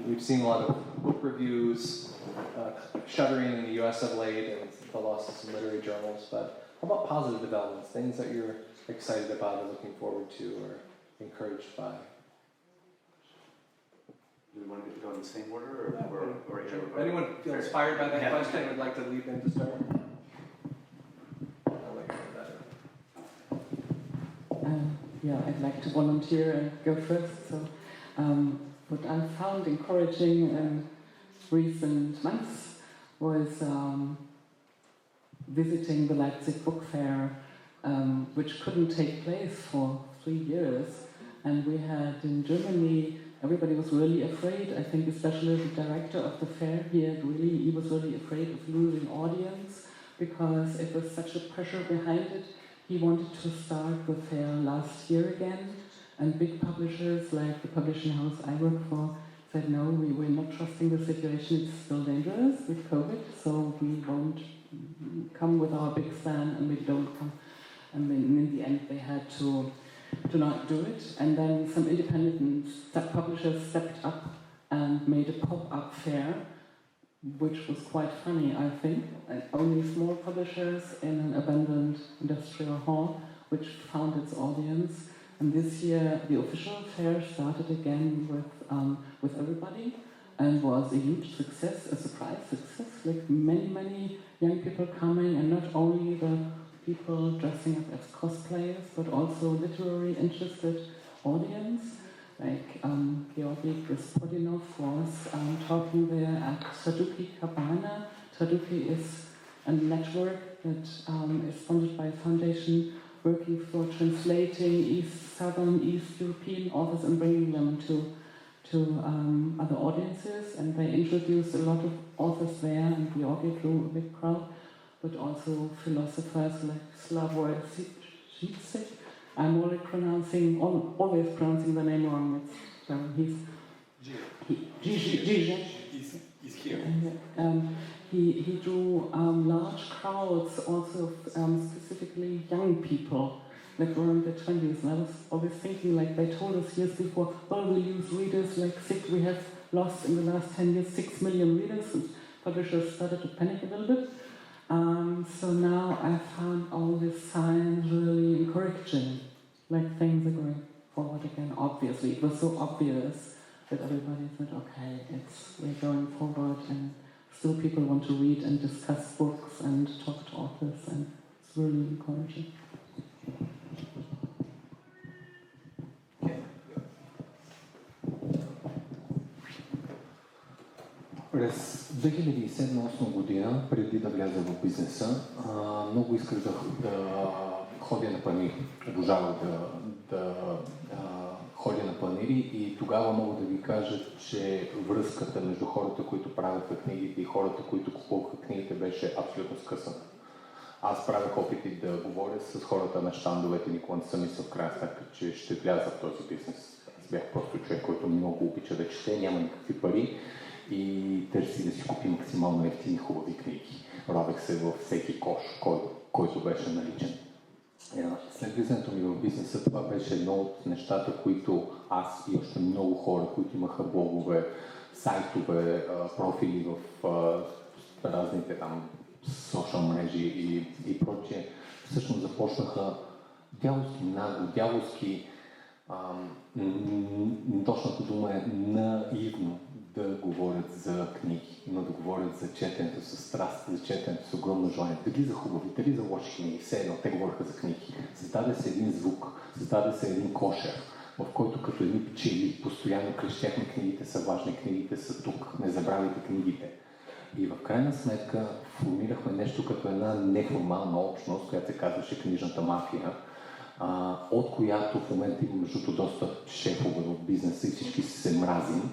we've seen a lot of book reviews, shuttering in the US of late and the loss of some literary journals, but how about positive developments, things that you're excited about or looking forward to or encouraged by? Do we want to go in the same order, or anyone feel inspired by that question and would like to leap in to start? I'll let you know that. I'd like to volunteer and go first. So, what I found encouraging in recent months was visiting the Leipzig Book Fair, which couldn't take place for 3 years. And we had in Germany, everybody was really afraid. I think especially the director of the fair, he was really afraid of losing audience because it was such a pressure behind it. He wanted to start the fair last year again, and big publishers like the publishing house I work for said, no, we're not trusting the situation, it's still dangerous with COVID, so we won't come with our big stand, and we don't come. And then in the end they had to not do it, and then some independent publishers stepped up and made a pop-up fair, which was quite funny, I think. Only small publishers in an abandoned industrial hall, which found its audience. And this year, the official fair started again with everybody, and was a huge success, a surprise success. Like many young people coming, and not only the people dressing up as cosplayers, but also literary interested audience. Like Georgi Gospodinov was talking there at Traduki Cabana. Traduki is a network that is funded by a foundation working for translating Southern East European authors and bringing them to other audiences. And they introduced a lot of authors there, and Georgi drew a big crowd, but also philosophers like Slavoj Žižek. I'm always pronouncing the name wrong. He's here. He drew large crowds, also specifically young people, like around their 20s. And I was always thinking, like they told us years before, well, we lose readers we have lost in the last 10 years 6 million readers, and publishers started to panic a little bit. So now I found all these signs really encouraging, like things are going forward again. Obviously, it was so obvious that everybody said, okay, we're going forward, and still people want to read and discuss books and talk to authors, and it's really encouraging. През 2007-2008 година, преди да вляза в бизнеса, много исках да ходя на панаири. Обожавах да ходя на панаири и тогава мога да ви кажа, че връзката между хората, които правеха книгите и хората, които купуваха книгите, беше абсолютно скъсана. Аз правях опити да говоря с хората на щандовете, никога не съм мислил в крайна сметка, че ще вляза в този бизнес. Аз бях просто човек, който много обича да чете, няма никакви пари и търси да си купи максимално ефтини хубави книги. Робех се във всеки кош, който беше наличен. След влизането ми в бизнеса, това беше едно от нещата, които аз и още много хора, които имаха блогове, сайтове, профили в разните там социални мрежи и прочее, всъщност започнаха дяволски нагло, дяволски, точната дума е наивно да говорят за книги, но да говорят за четенето с страст, за четенето с огромно желание. Дали за хубави, дали за лоши книги, все едно, те говориха за книги. Създаде се един звук, създаде се един кошер, в който като едни пчели постоянно крещяхме: книгите са важни, книгите са тук, не забравяйте книгите. И в крайна сметка формирахме нещо като една неформална общност, която се казваше книжната мафия, от която в момента има между доста шефове в бизнеса и всички се мразим,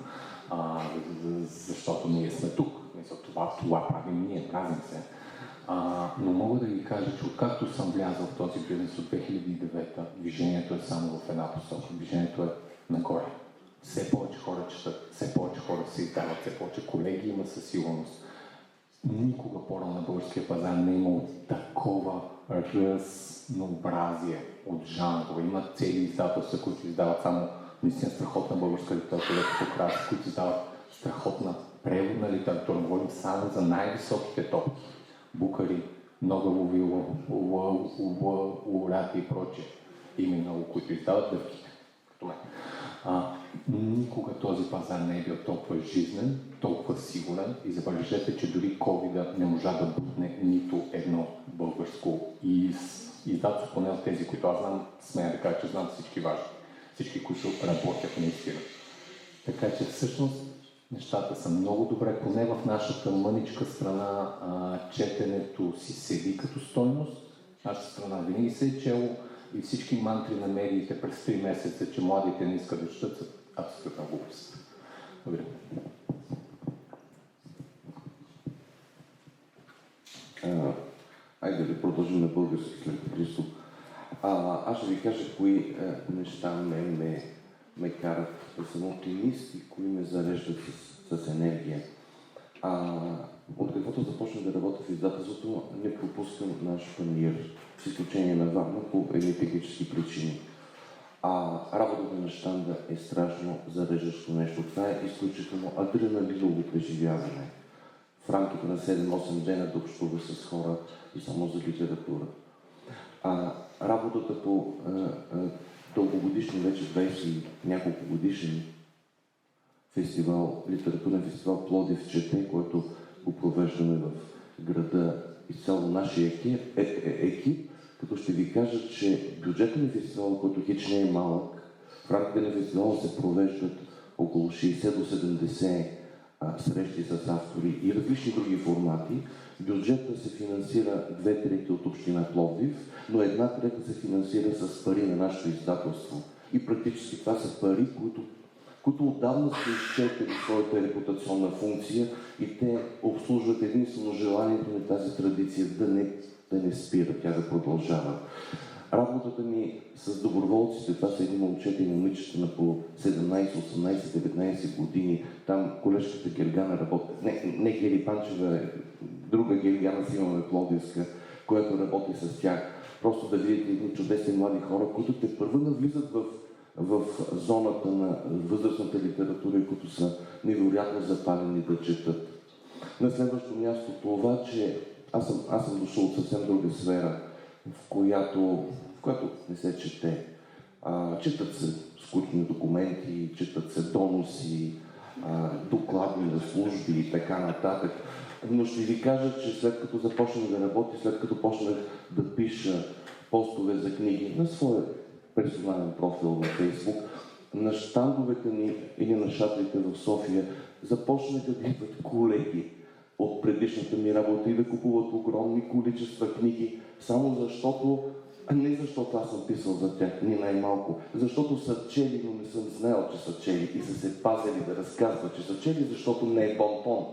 защото ние сме тук. Това правим ние, мразим се. Но мога да ви кажа, че откакто съм влязъл в този бизнес от 2009, движението е само в една посока. Движението е нагоре. Все повече хора четат, все повече хора се издават, все повече колеги има със сигурност. Никога по-рано на българския пазар не е имало такова разнообразие от жанрове. Има цели издателства, които издават само наистина страхотна българска литература, като Крас, които издават страхотна преводна литература. Говорим само за най-високите топки. Букари, Нобелови лауреати и прочее. Има и много, които издават дъвките, като мен. Никога този пазар не е бил толкова жизнен, толкова сигурен и забележете, че дори COVID-а не можа да бутне нито едно българско издателство, поне от тези, които аз знам, смея да кажа, че знам всички важни, всички, които работят наистина. Така че всъщност нещата са много добре, поне в нашата мъничка страна четенето си седи като стойност. Нашата страна винаги се е чело и всички мантри на медиите през 3 месеца, че младите не искат да четат, са абсолютна глупост. Добре. Айде да продължим на български след Христо. Аз ще ви кажа кои неща ме карат да съм оптимист и кои ме зареждат с енергия. От каквото започнах да работя в издателството, не пропускам наш панаир, с изключение на Варна, по едни технически причини. Работата на щанда е страшно зареждащо нещо. Това е изключително адреналиново преживяване. В рамките на 7-8 дена да общува с хора и само за литература. Работата по дългогодишни, вече 20 и няколко годишен фестивал, литературен фестивал Пловдив чете, който го провеждаме в града изцяло нашия екип, като ще ви кажа, че бюджетът на фестивала, който хич не е малък, в рамките на фестивала се провеждат около 60 до 70 срещи с автори и различни други формати. Бюджетът се финансира 2/3 от община Пловдив, но 1/3 се финансира с пари на нашето издателство. И практически това са пари, които отдавна са изчерпали своята репутационна функция и те обслужват единствено желанието на тази традиция да не спира, тя да продължава. Работата ми с доброволците, това са едни момчета и момичета на по 17, 18, 19 години. Там колежката Гергана работи, не Гери Панчева, друга Гергана си имаме пловдивска, която работи с тях. Просто да видите едни чудесни млади хора, които те първо навлизат в зоната на възрастната литература и които са невероятно запалени да четат. На следващо място това, че аз съм дошъл от съвсем друга сфера, в която не се чете. Четат се скучни документи, четат се доноси, доклади на служби и така нататък. но ще ви кажа, че след като започнах да работя, след като почнах да пиша постове за книги на своя персонален профил във Фейсбук, на щандовете ни или на шатрите в София започнаха да идват колеги от предишната ми работа и да купуват огромни количества книги, само защото, не защото аз съм писал за тях, ни най-малко, защото са чели, но не съм знаел, че са чели и са се пазили да разказват, че са чели, защото не е бон-тон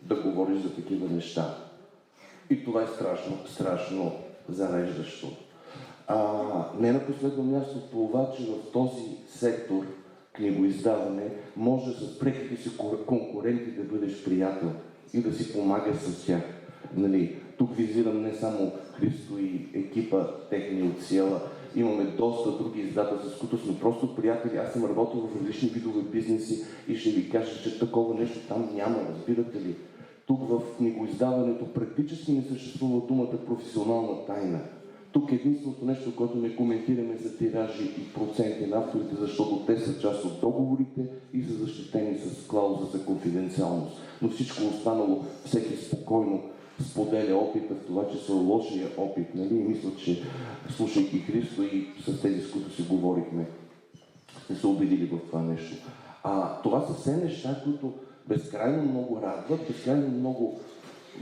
да говориш за такива неща. И това е страшно, страшно зареждащо. Не на последно място това, че в този сектор книгоиздаване може с преките си конкуренти да бъдеш приятел и да си помагаш с тях. Нали, тук визирам не само Христо и екипа техни от Сиела, имаме доста други издателства, с които сме просто приятели. Аз съм работил в различни видове бизнеси и ще ви кажа, че такова нещо там няма, разбирате ли? Тук в книгоиздаването практически не съществува думата професионална тайна. Тук единственото нещо, което не коментираме за тиражи и проценти на авторите, защото те са част от договорите и са защитени с клауза за конфиденциалност. Но всичко останало, всеки спокойно споделя опита в това, че са лошия опит, нали? И мисля, че слушайки Христо и с тези, с които си говорихме, сте се убедили в това нещо. Това са все неща, които безкрайно много радват, безкрайно много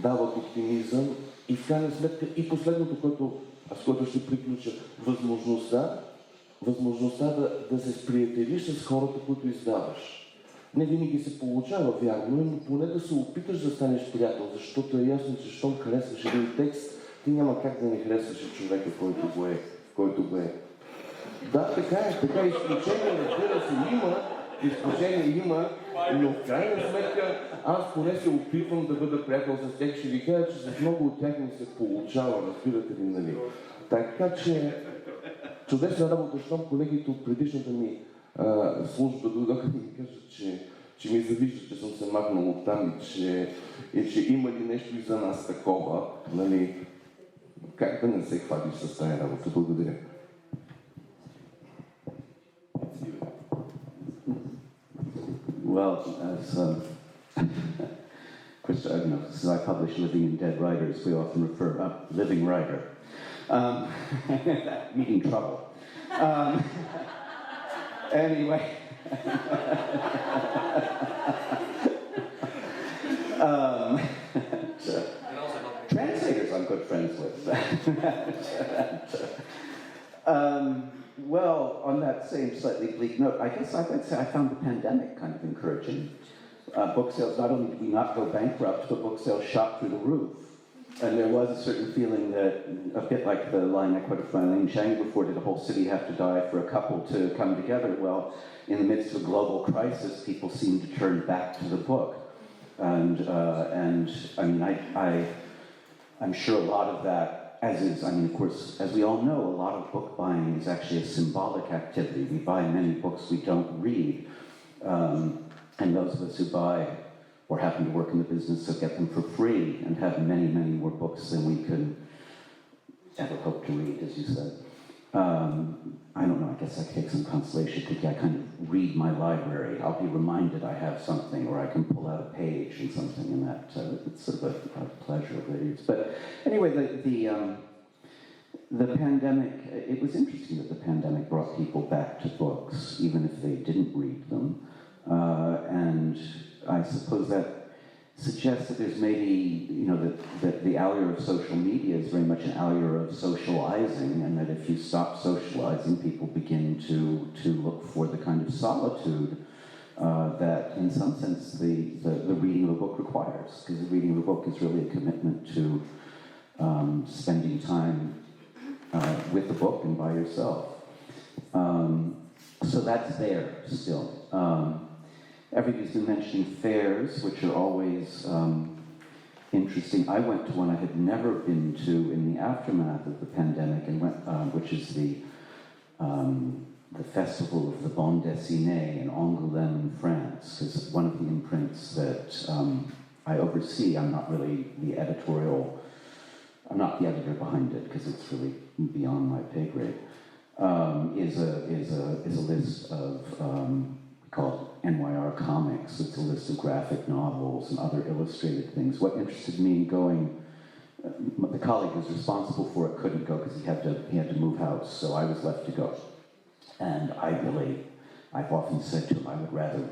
дават оптимизъм и в крайна сметка и последното, с което ще приключа, възможността да се сприятелиш с хората, които издаваш. Не винаги се получава, вярно, но поне да се опиташ да станеш приятел, защото е ясно, че щом харесваш един текст, ти няма как да не харесваш човека, който го е. Да, така е, изключение, разбира се, изключение има, но в крайна сметка аз поне се опитвам да бъда приятел с тях. Ще ви кажа, че с много от тях не се получава, разбирате ли, нали? Така че чудесна работа, щом колегите от предишната ми служба дойдоха да ми кажат, че ми завиждат, че съм се махнал от там и че има ли нещо и за нас такова, нали? Как да не се хватиш с тази работа? Благодаря. Well, as Christo, since I publish Living and Dead Writers, we often refer living writer, meeting trouble. Anyway, translators I'm good friends with. Well, on that same slightly bleak note, I guess I would say I found the pandemic kind of encouraging. Book sales, not only did we not go bankrupt, but book sales shot through the roof. And there was a certain feeling that, a bit like the line I quoted from Eileen Chang before, did a whole city have to die for a couple to come together? Well, in the midst of a global crisis, people seem to turn back to the book. And I mean, I'm sure a lot of that, of course, as we all know, a lot of book buying is actually a symbolic activity. We buy many books we don't read. And those of us who buy or happen to work in the business so get them for free and have many, many more books than we can ever hope to read, as you said. I don't know, I guess I take some consolation thinking I kind of read my library. I'll be reminded I have something, or I can pull out a page and something, and that it's sort of a pleasure of reading. But anyway, the pandemic, it was interesting that the pandemic brought people back to books, even if they didn't read them. And I suppose that suggests that there's maybe, that the allure of social media is very much an allure of socializing, and that if you stop socializing, people begin to look for the kind of solitude that, in some sense, the reading of a book requires, because the reading of a book is really a commitment to spending time with the book and by yourself. So that's there still. Everybody's been mentioning fairs, which are always interesting. I went to one I had never been to in the aftermath of the pandemic, and which is the festival of the bande dessinée in Angoulême in France. Because one of the imprints that I oversee, I'm not really the editorial, I'm not the editor behind it because it's really beyond my pay grade. Is a list of we call it NYR Comics. It's a list of graphic novels and other illustrated things. What interested me in going, the colleague who's responsible for it couldn't go because he had to move house, so I was left to go. And I've often said to him, I would rather,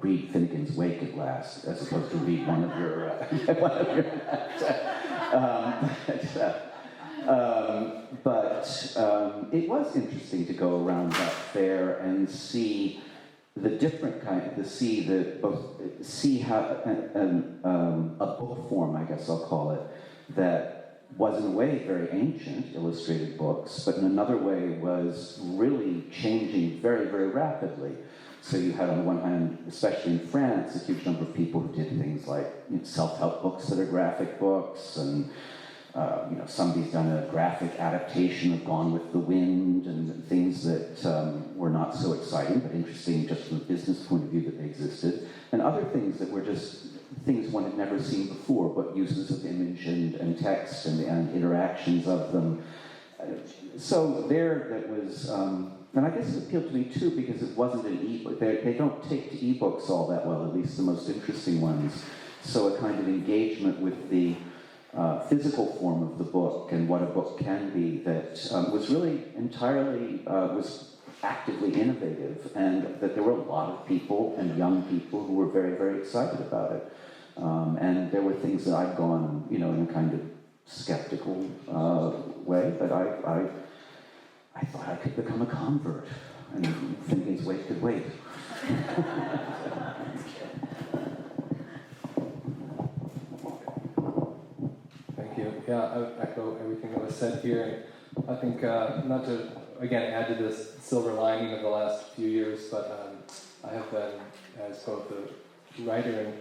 read Finnegan's Wake at last, as opposed to read one of your, but it was interesting to go around that fair and see the different see how a book form, I guess I'll call it, that was in a way very ancient, illustrated books, but in another way was really changing very, very rapidly. So you had on the one hand, especially in France, a huge number of people who did things like self-help books that are graphic books, and somebody's done a graphic adaptation of Gone with the Wind, and things that were not so exciting, but interesting just from a business point of view that they existed, and other things that were just things one had never seen before, but uses of image and text and interactions of them. So that was, and I guess it appealed to me too because it wasn't an e-book. They don't take to e-books all that well, at least the most interesting ones. So a kind of engagement with the physical form of the book and what a book can be that was really entirely, was actively innovative, and that there were a lot of people and young people who were very, very excited about it. And there were things that I'd gone, in a kind of skeptical way, but I thought I could become a convert, and Finnegan's Wake could wait. Thank you. Yeah, I echo everything that was said here. I think, not to, again, add to this silver lining of the last few years, but I have been, as both a writer and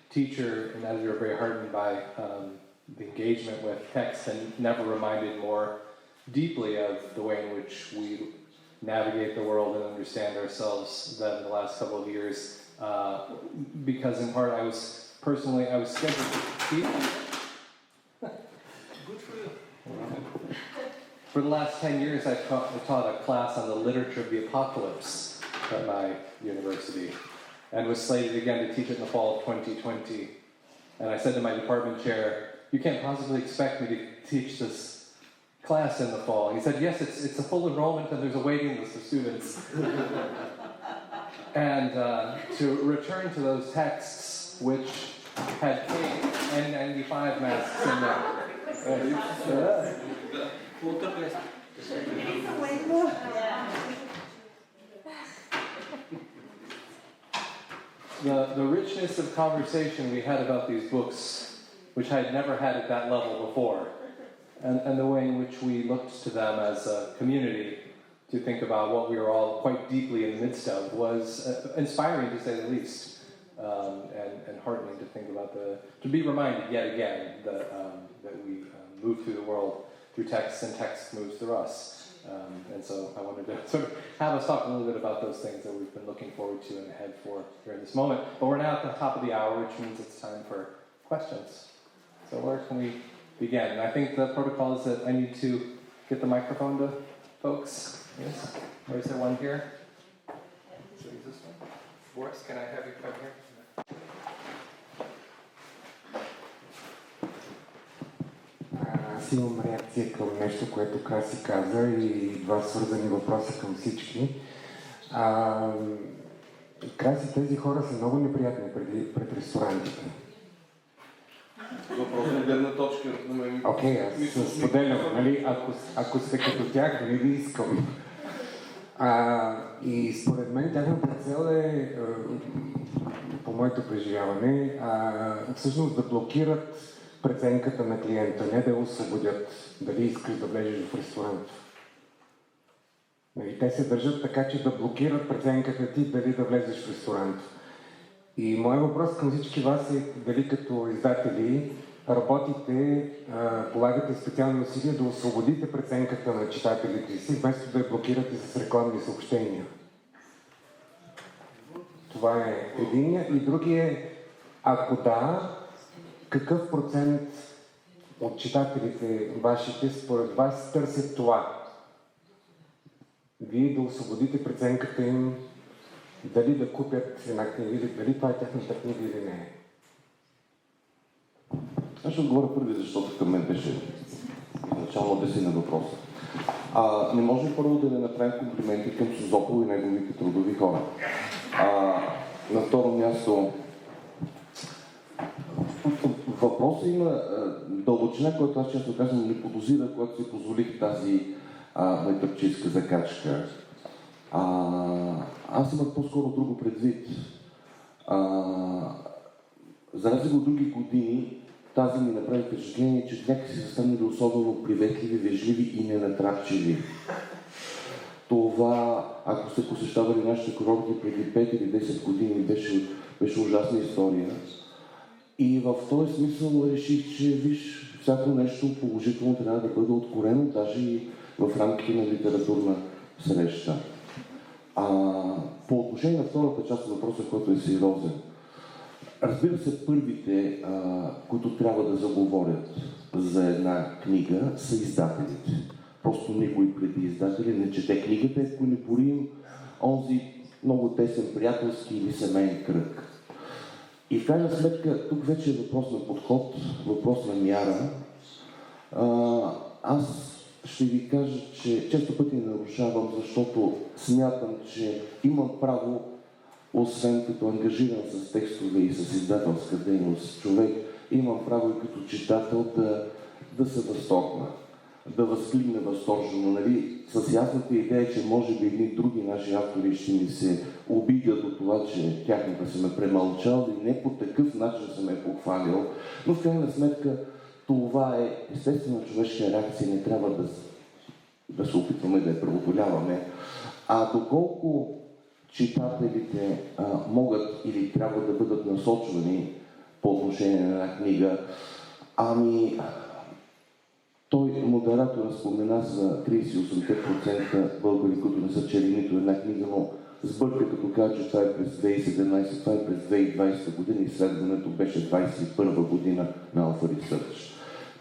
teacher, and as we were very heartened by the engagement with text, and never reminded more deeply of the way in which we navigate the world and understand ourselves than the last couple of years. Because in part I was scheduled to teach. Good for you. For the last 10 years I've taught a class on the literature of the apocalypse at my university, and was slated again to teach it in the fall of 2020. And I said to my department chair, you can't possibly expect me to teach this class in the fall. And he said, yes, it's a full enrollment and there's a waiting list of students. And to return to those texts which had N95 masks in them. The richness of conversation we had about these books, which I had never had at that level before, and the way in which we looked to them as a community to think about what we were all quite deeply in the midst of, was inspiring to say the least, and heartening to think about to be reminded yet again that we move through the world through text, and text moves through us. And so I wanted to sort of have us talk a little bit about those things that we've been looking forward to and ahead for here in this moment. But we're now at the top of the hour, which means it's time for questions. So where can we begin? And I think the protocol is that I need to get the microphone to folks. Yes? Or is there one here? So is this one? Boris, can I have you come here? Аз имам реакция към нещо, което Краси каза, и два свързани въпроса към всички. Краси, тези хора са много неприятни пред ресторантите. Въпрос на гледна точка. Окей, аз споделям, нали, ако сте като тях, не ви искам. И според мен тяхната цел е, по моето преживяване, всъщност да блокират преценката на клиента, не да я освободят, дали искаш да влезеш в ресторант. Те се държат така, че да блокират преценката ти дали да влезеш в ресторант. И моят въпрос към всички вас е дали като издатели работите, полагате специални усилия да освободите преценката на читателите си, вместо да я блокирате с рекламни съобщения. Това е единия. И другия е, ако да, какъв процент от читателите вашите според вас търсят това? Вие да освободите преценката им дали да купят една книга, или дали това е тяхната книга или не? Аз ще отговоря първи, защото към мен беше начално да си на въпроса. Не може първо да не направим комплименти към Созопол и неговите трудови хора. На второ място, въпросът има дълбочина, който аз често казвам не подозира, когато си позволих тази метъпчийска закачка. Аз имах по-скоро друго предвид. За разлика от други години, тази ми направи впечатление, че някакси са станали особено приветливи, вежливи и ненатрапчиви. Това, ако сте посещавали нашите курорти преди 5 или 10 години, беше ужасна история. И в този смисъл реших, че виж, всяко нещо положително трябва да бъде откорено, даже и в рамките на литературна среща. По отношение на втората част от въпроса, който е сериозен, разбира се, първите, които трябва да заговорят за една книга, са издателите. Просто никой преди издатели не чете книгата, ако не порим онзи много тесен приятелски или семейен кръг. И в крайна сметка, тук вече е въпрос на подход, въпрос на мяра. Аз ще ви кажа, че често пъти нарушавам, защото смятам, че имам право, освен като ангажиран с текстове и с издателска дейност човек, имам право и като читател да се възторгна, да възкликне възторжено, нали, с ясната идея, че може би едни други наши автори ще ни се обидят от това, че тяхната се ме премълчал и не по такъв начин се ме е похвалил, но в крайна сметка това е естествена човешка реакция, не трябва да се опитваме да я преодоляваме. Доколко читателите могат или трябва да бъдат насочвани по отношение на една книга, той, модератора, спомена за 38% българи, които не са чели нито една книга, но сбърка като каза, че това е през 2017, това е през 2020 година, изследването беше 2021 година на Alpha Research.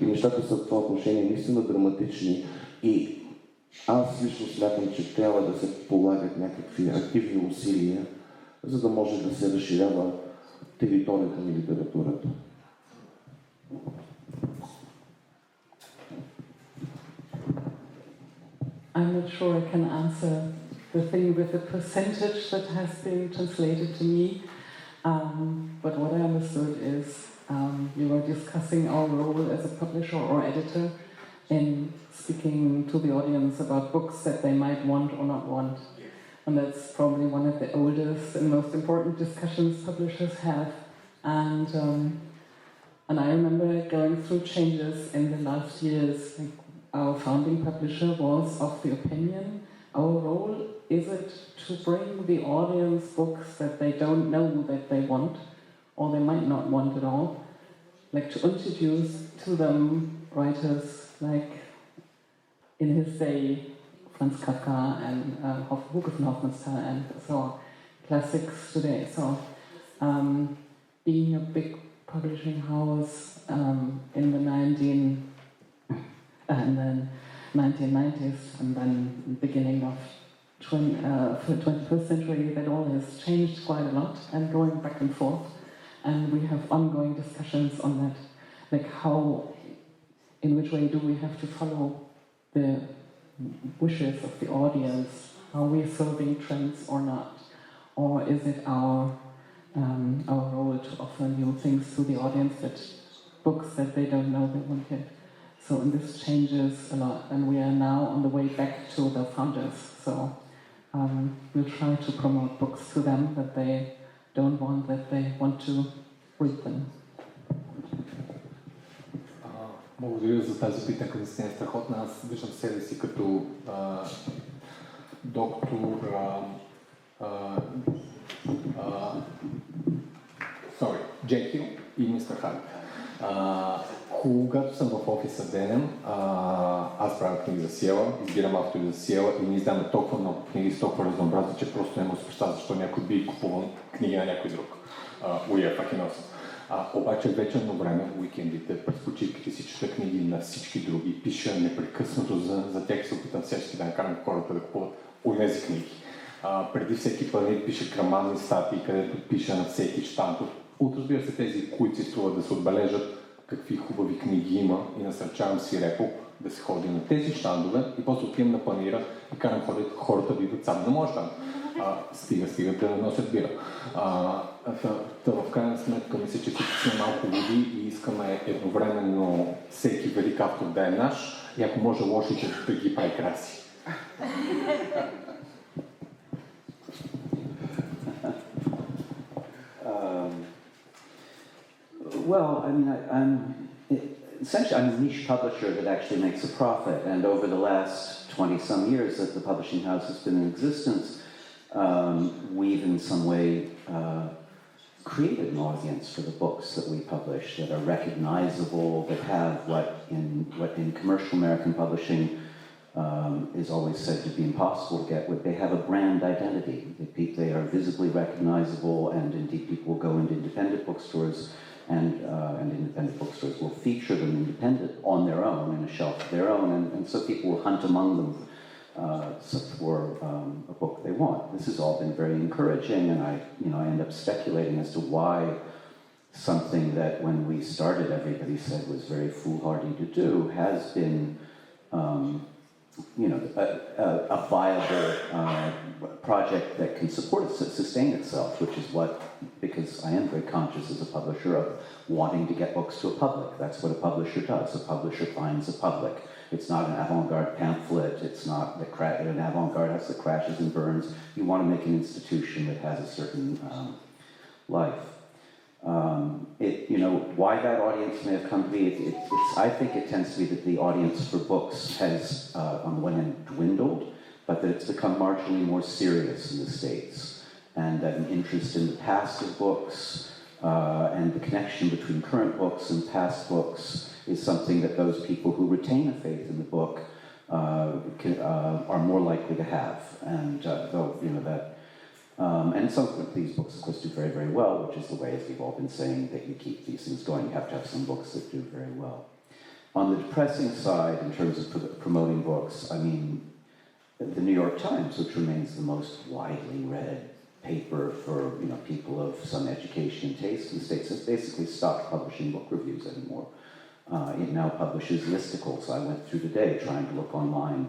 И нещата са в това отношение наистина драматични и аз лично смятам, че трябва да се полагат някакви активни усилия, за да може да се разширява територията на литературата. I'm not sure I can answer the thing with the percentage that has been translated to me, but what I understood is you were discussing our role as a publisher or editor in speaking to the audience about books that they might want or not want. And that's probably one of the oldest and most important discussions publishers have. And I remember going through changes in the last years. Like our founding publisher was of the opinion, our role is it to bring the audience books that they don't know that they want, or they might not want at all, like to introduce to them writers like in his day Franz Kafka and Hugo von Hofmannsthal and so on, classics today. So being a big publishing house in the 1990s and then beginning of 21st century, that all has changed quite a lot and going back and forth. And we have ongoing discussions on that, like in which way do we have to follow the wishes of the audience? Are we serving trends or not? Or is it our role to offer new things to the audience, that books that they don't know they want yet? So and this changes a lot, and we are now on the way back to the founders. So we'll try to promote books to them that they don't want, that they want to read them. Благодаря за тази питанка, наистина е страхотна. Аз виждам себе си като доктор Джекил и мистер Хайд. Когато съм в офиса денем, аз правя книги за Сиела, избирам автори за Сиела и ние издаваме толкова много книги с толкова разнообразие, че просто не мога да се представя защо някой би купувал книги на някой друг. Уия, пак и носа. Обаче вечерно време, уикендите, през почивките си чета книги на всички други, пиша непрекъснато за текст, опитам всячески да накарам хората да купуват онези книги. Преди всеки панел пише краманни статии, където пише на всеки щанд. Разбира се, тези, които си струват да се отбележат какви хубави книги има и насърчавам си репо да се ходи на тези щандове и после отивам на панира и карам хората да идват сам. Не може там. Стига да носят бира. В крайна сметка мисля, че всички сме малко луди и искаме едновременно всеки велик автор да е наш и ако може лошите да ги прекраси. Well, I mean, essentially, I'm a niche publisher that actually makes a profit, and over the last 20-some years that the publishing house has been in existence, we've in some way created an audience for the books that we publish that are recognizable, that have what in commercial American publishing is always said to be impossible to get. They have a brand identity. They are visibly recognizable, and indeed people will go into independent bookstores and independent bookstores will feature them independent on their own, in a shelf of their own, and so people will hunt among them for a book they want. This has all been very encouraging, and I end up speculating as to why something that when we started everybody said was very foolhardy to do has been a viable project that can sustain itself, which is what, because I am very conscious as a publisher of wanting to get books to a public. That's what a publisher does. A publisher finds a public. It's not an avant-garde pamphlet. It's not an avant-garde house that crashes and burns. You want to make an institution that has a certain life. Why that audience may have come to be, I think it tends to be that the audience for books has, on the one hand, dwindled, but that it's become marginally more serious in the States, and that an interest in the past of books and the connection between current books and past books is something that those people who retain a faith in the book are more likely to have, and and some of these books, of course, do very, very well, which is the way, as we've all been saying, that you keep these things going. You have to have some books that do very well. On the depressing side, in terms of promoting books, I mean, the New York Times, which remains the most widely read paper for people of some education and taste in the States, has basically stopped publishing book reviews anymore. It now publishes listicles. I went through today trying to look online,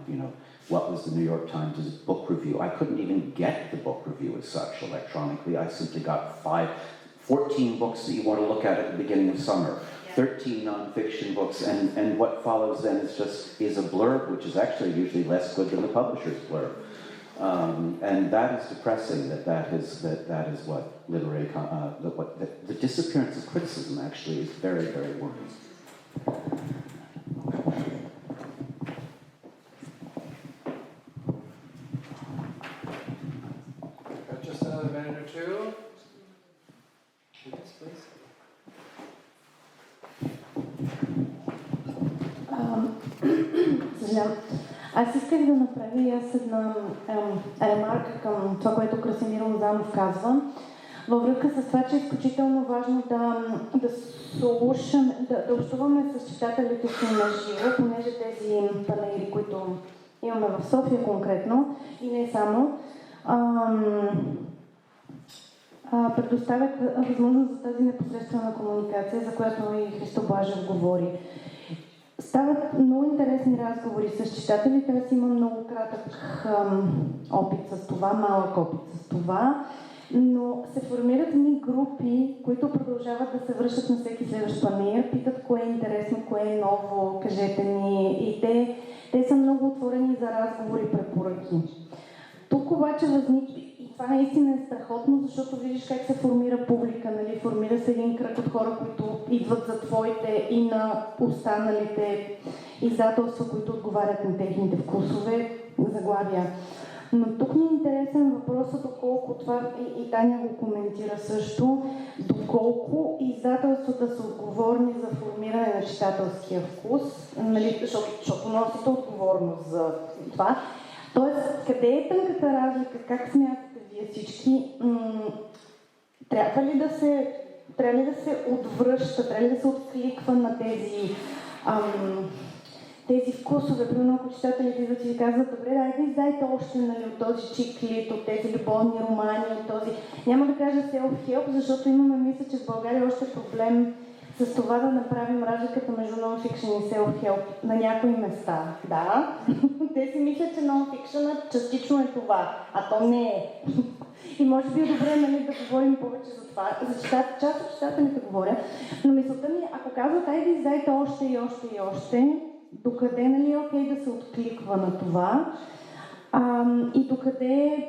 what was the New York Times' book review. I couldn't even get the book review as such electronically. I simply got 14 books that you want to look at the beginning of summer, 13 nonfiction books, and what follows then is a blurb, which is actually usually less good than the publisher's blurb. And that is depressing, that is what literary, the disappearance of criticism actually is very, very worrying. Just another minute or two. Yes, please. Съжалявам. Аз исках да направя и аз една ремарка към това, което Красимир Лозанов казва. Във връзка с това, че е изключително важно да слушаме, да общуваме с читателите си на живо, понеже тези панели, които имаме в София конкретно, и не само, предоставят възможност за тази непосредствена комуникация, за която и Христо Блажев говори. Стават много интересни разговори с читателите. Аз имам много кратък опит с това, малък опит с това, но се формират едни групи, които продължават да се връщат на всеки следващ панел, питат кое е интересно, кое е ново, кажете ни, и те са много отворени за разговори и препоръки. Тук обаче възниква, и това наистина е страхотно, защото виждаш как се формира публика, нали? Формира се един кръг от хора, които идват за твоите и на останалите издателства, които отговарят на техните вкусове, заглавия. Но тук ми е интересен въпросът, доколко това, и Таня го коментира също, доколко издателствата са отговорни за формиране на читателския вкус, нали? Защото носите отговорност за това. Тоест, къде е тънката разлика? Как смятате вие всички? Трябва ли да се отвръща, трябва ли да се откликва на тези вкусове. Примерно, ако читателите идват и ви казват, добре, дайте издайте още, нали, от този чик-лит, от тези любовни романи, от този... Няма да кажа self-help, защото имаме мисля, че в България още е проблем с това да направим разликата между non-fiction и self-help на някои места. Да, те си мислят, че non-fiction частично е това, а то не е. И може би е добре, нали, да говорим повече за това. За част от читателите говоря, но мисълта ми, ако казват, айде издайте още и още и още, докъде, нали, е окей да се откликва на това и докъде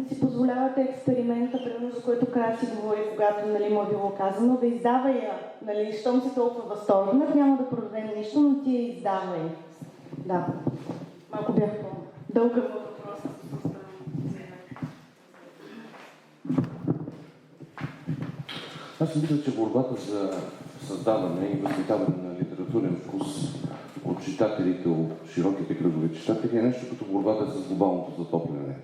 си позволявате експеримента, примерно, за което Краси говори, когато, нали, му е било казано, да издава я, нали, щом си толкова възторгнат, няма да продадем нищо, но ти я издавай. Да, малко бях по-дълга въпроса. Аз мисля, че борбата за създаване и възпитаване на литературен вкус от читателите, от широките кръгове читатели е нещо като борбата с глобалното затопляне.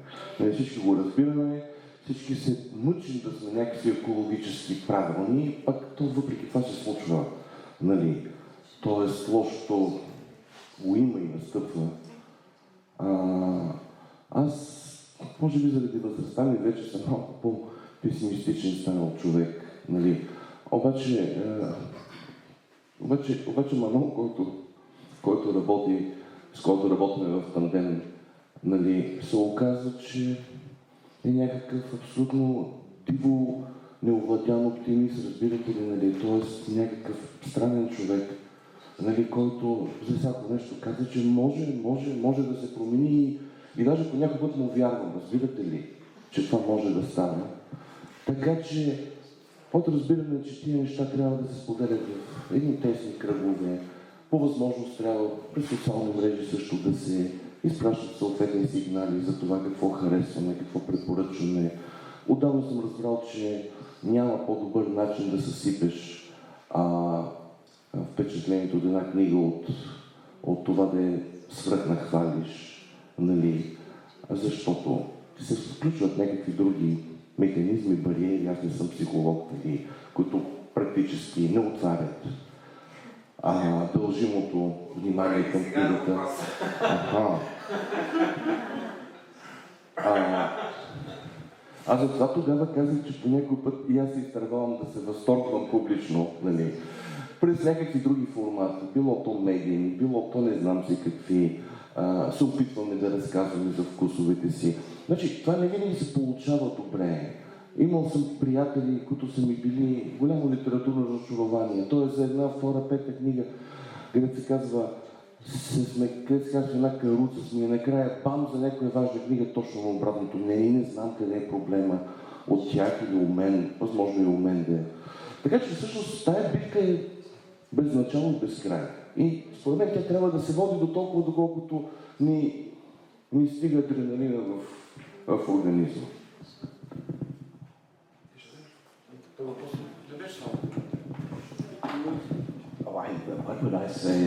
Всички го разбираме, всички се мъчим да сме някакви екологически правилни, пак то въпреки това се случва. Нали? Тоест лошото го има и настъпва. Аз, може би заради възрастта ми, вече съм малко по-песимистичен станал човек. Нали? Обаче Манол, който работи, с който работим в тандем, нали, се оказва, че е някакъв абсолютно диво неовладян оптимист, разбирате ли, нали, т.е. някакъв странен човек, нали, който за всяко нещо казва, че може да се промени и даже по някой път му вярвам, разбирате ли, че това може да стане. Така че от разбиране, че тия неща трябва да се споделят в едни тесни кръгове. По възможност трябва през социални мрежи също да се изпращат съответни сигнали за това какво харесваме, какво препоръчваме. Отдавна съм разбрал, че няма по-добър начин да съсипеш впечатлението от една книга от това да я свръхнахвалиш, нали, защото се включват някакви други механизми, бариери, аз не съм психолог, нали, които практически не отварят дължимото внимание към книгата. Аз затова тогава казах, че по някой път и аз се изтървавам да се възторгвам публично, нали, през някакви други формати, било то медийни, било то не знам си какви, се опитваме да разказваме за вкусовете си. Значи, това не винаги се получава добре. Имал съм приятели, които са ми били голямо литературно разочарование. Тоест за една втора, пета книга, където се казва, една каруца сме и накрая бам за някоя важна книга, точно на обратното мнение. И не знам къде е проблема от тях или у мен, възможно и у мен да е. Така че всъщност тая битка е безначално и безкрайна. И според мен тя трябва да се води до толкова, доколкото ни стига адреналина в организма. What would I say?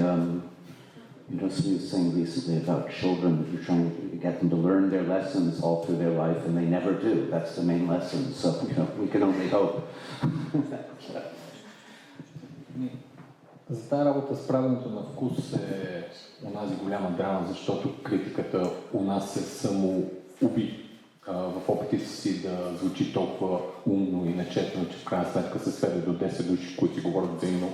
Somebody was saying recently about children that you're trying to get them to learn their lessons all through their life, and they never do. That's the main lesson. So we can only hope. За тази работа с правенето на вкус е онази голяма драма, защото критиката у нас се самоуби в опитите си да звучи толкова умно и начетно, че в крайна сметка се сведе до 10 души, които си говорят взаимно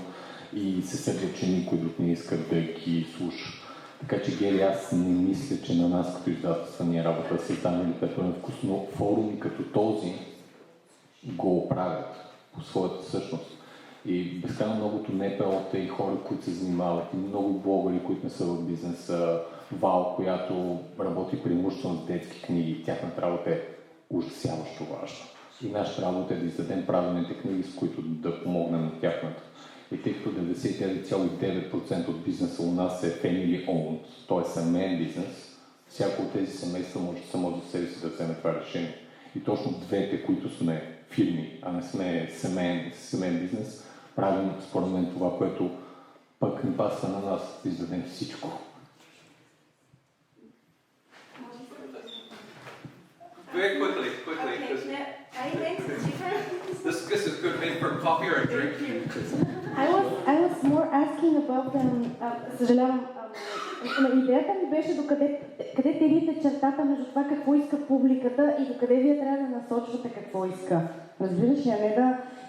и се съдят, че никой друг не иска да ги слуша. Така че, Гери, аз не мисля, че на нас като издателство ни е работа да създаме литературен вкус, но форуми като този го правят по своята същност. И безкрайно многото НПО-та и хора, които се занимават, и много блогъри, които не са в бизнеса, Вал, която работи преимуществено с детски книги, тяхната работа е ужасяващо важна. И нашата работа е да издадем правилните книги, с които да помогнем на тяхната. И тъй като 99,9% от бизнеса у нас е family owned, т.е. семейен бизнес, всяко от тези семейства може само за себе си да вземе това решение. И точно двете, които сме фирми, а не сме семейен бизнес, правим според мен това, което пък ни пасва на нас, да издадем всичко. Very quickly. Okay, I think it's different. This is good maybe for coffee or a drink. I was more asking about them. Съжалявам, идеята ми беше къде телите чертата между това какво иска публиката и докъде вие трябва да насочвате какво иска. Разбираш ли,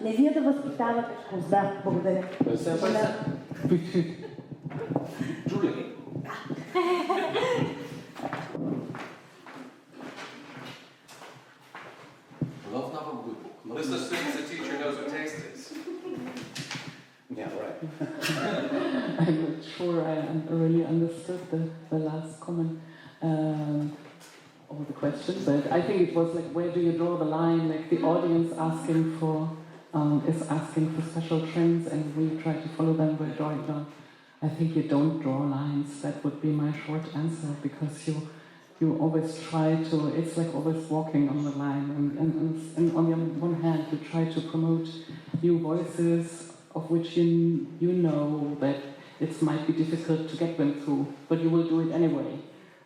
не вие да възпитавате вкус. Да, благодаря. Джулия. Love novel good book. This assumes the teacher knows what taste is. Yeah, right. I'm not sure I really understood the last comment or the question, but I think it was like, where do you draw the line? Like the audience is asking for special trends, and we try to follow them by drawing them. I think you don't draw lines. That would be my short answer, because you always try to. It's like always walking on the line, and on the one hand you try to promote new voices, of which you know that it might be difficult to get them through, but you will do it anyway.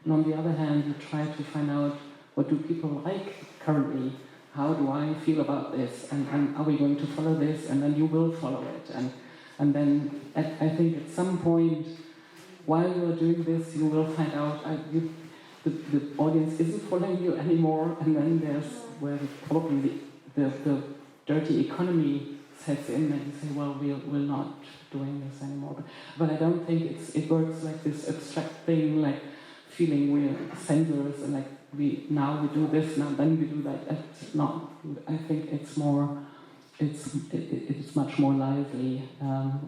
And on the other hand, you try to find out, what do people like currently? How do I feel about this? And are we going to follow this? And then you will follow it. And then I think at some point, while you are doing this, you will find out the audience isn't following you anymore. And then there's where probably the dirty economy sets in, and you say, well, we're not doing this anymore. But I don't think it works like this abstract thing, like feeling we're censors and like now we do this, now then we do that. It's not. I think it's more. It's much more lively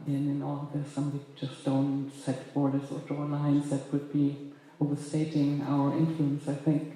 in all of this, and we just don't set borders or draw lines that would be overstating our influence, I think.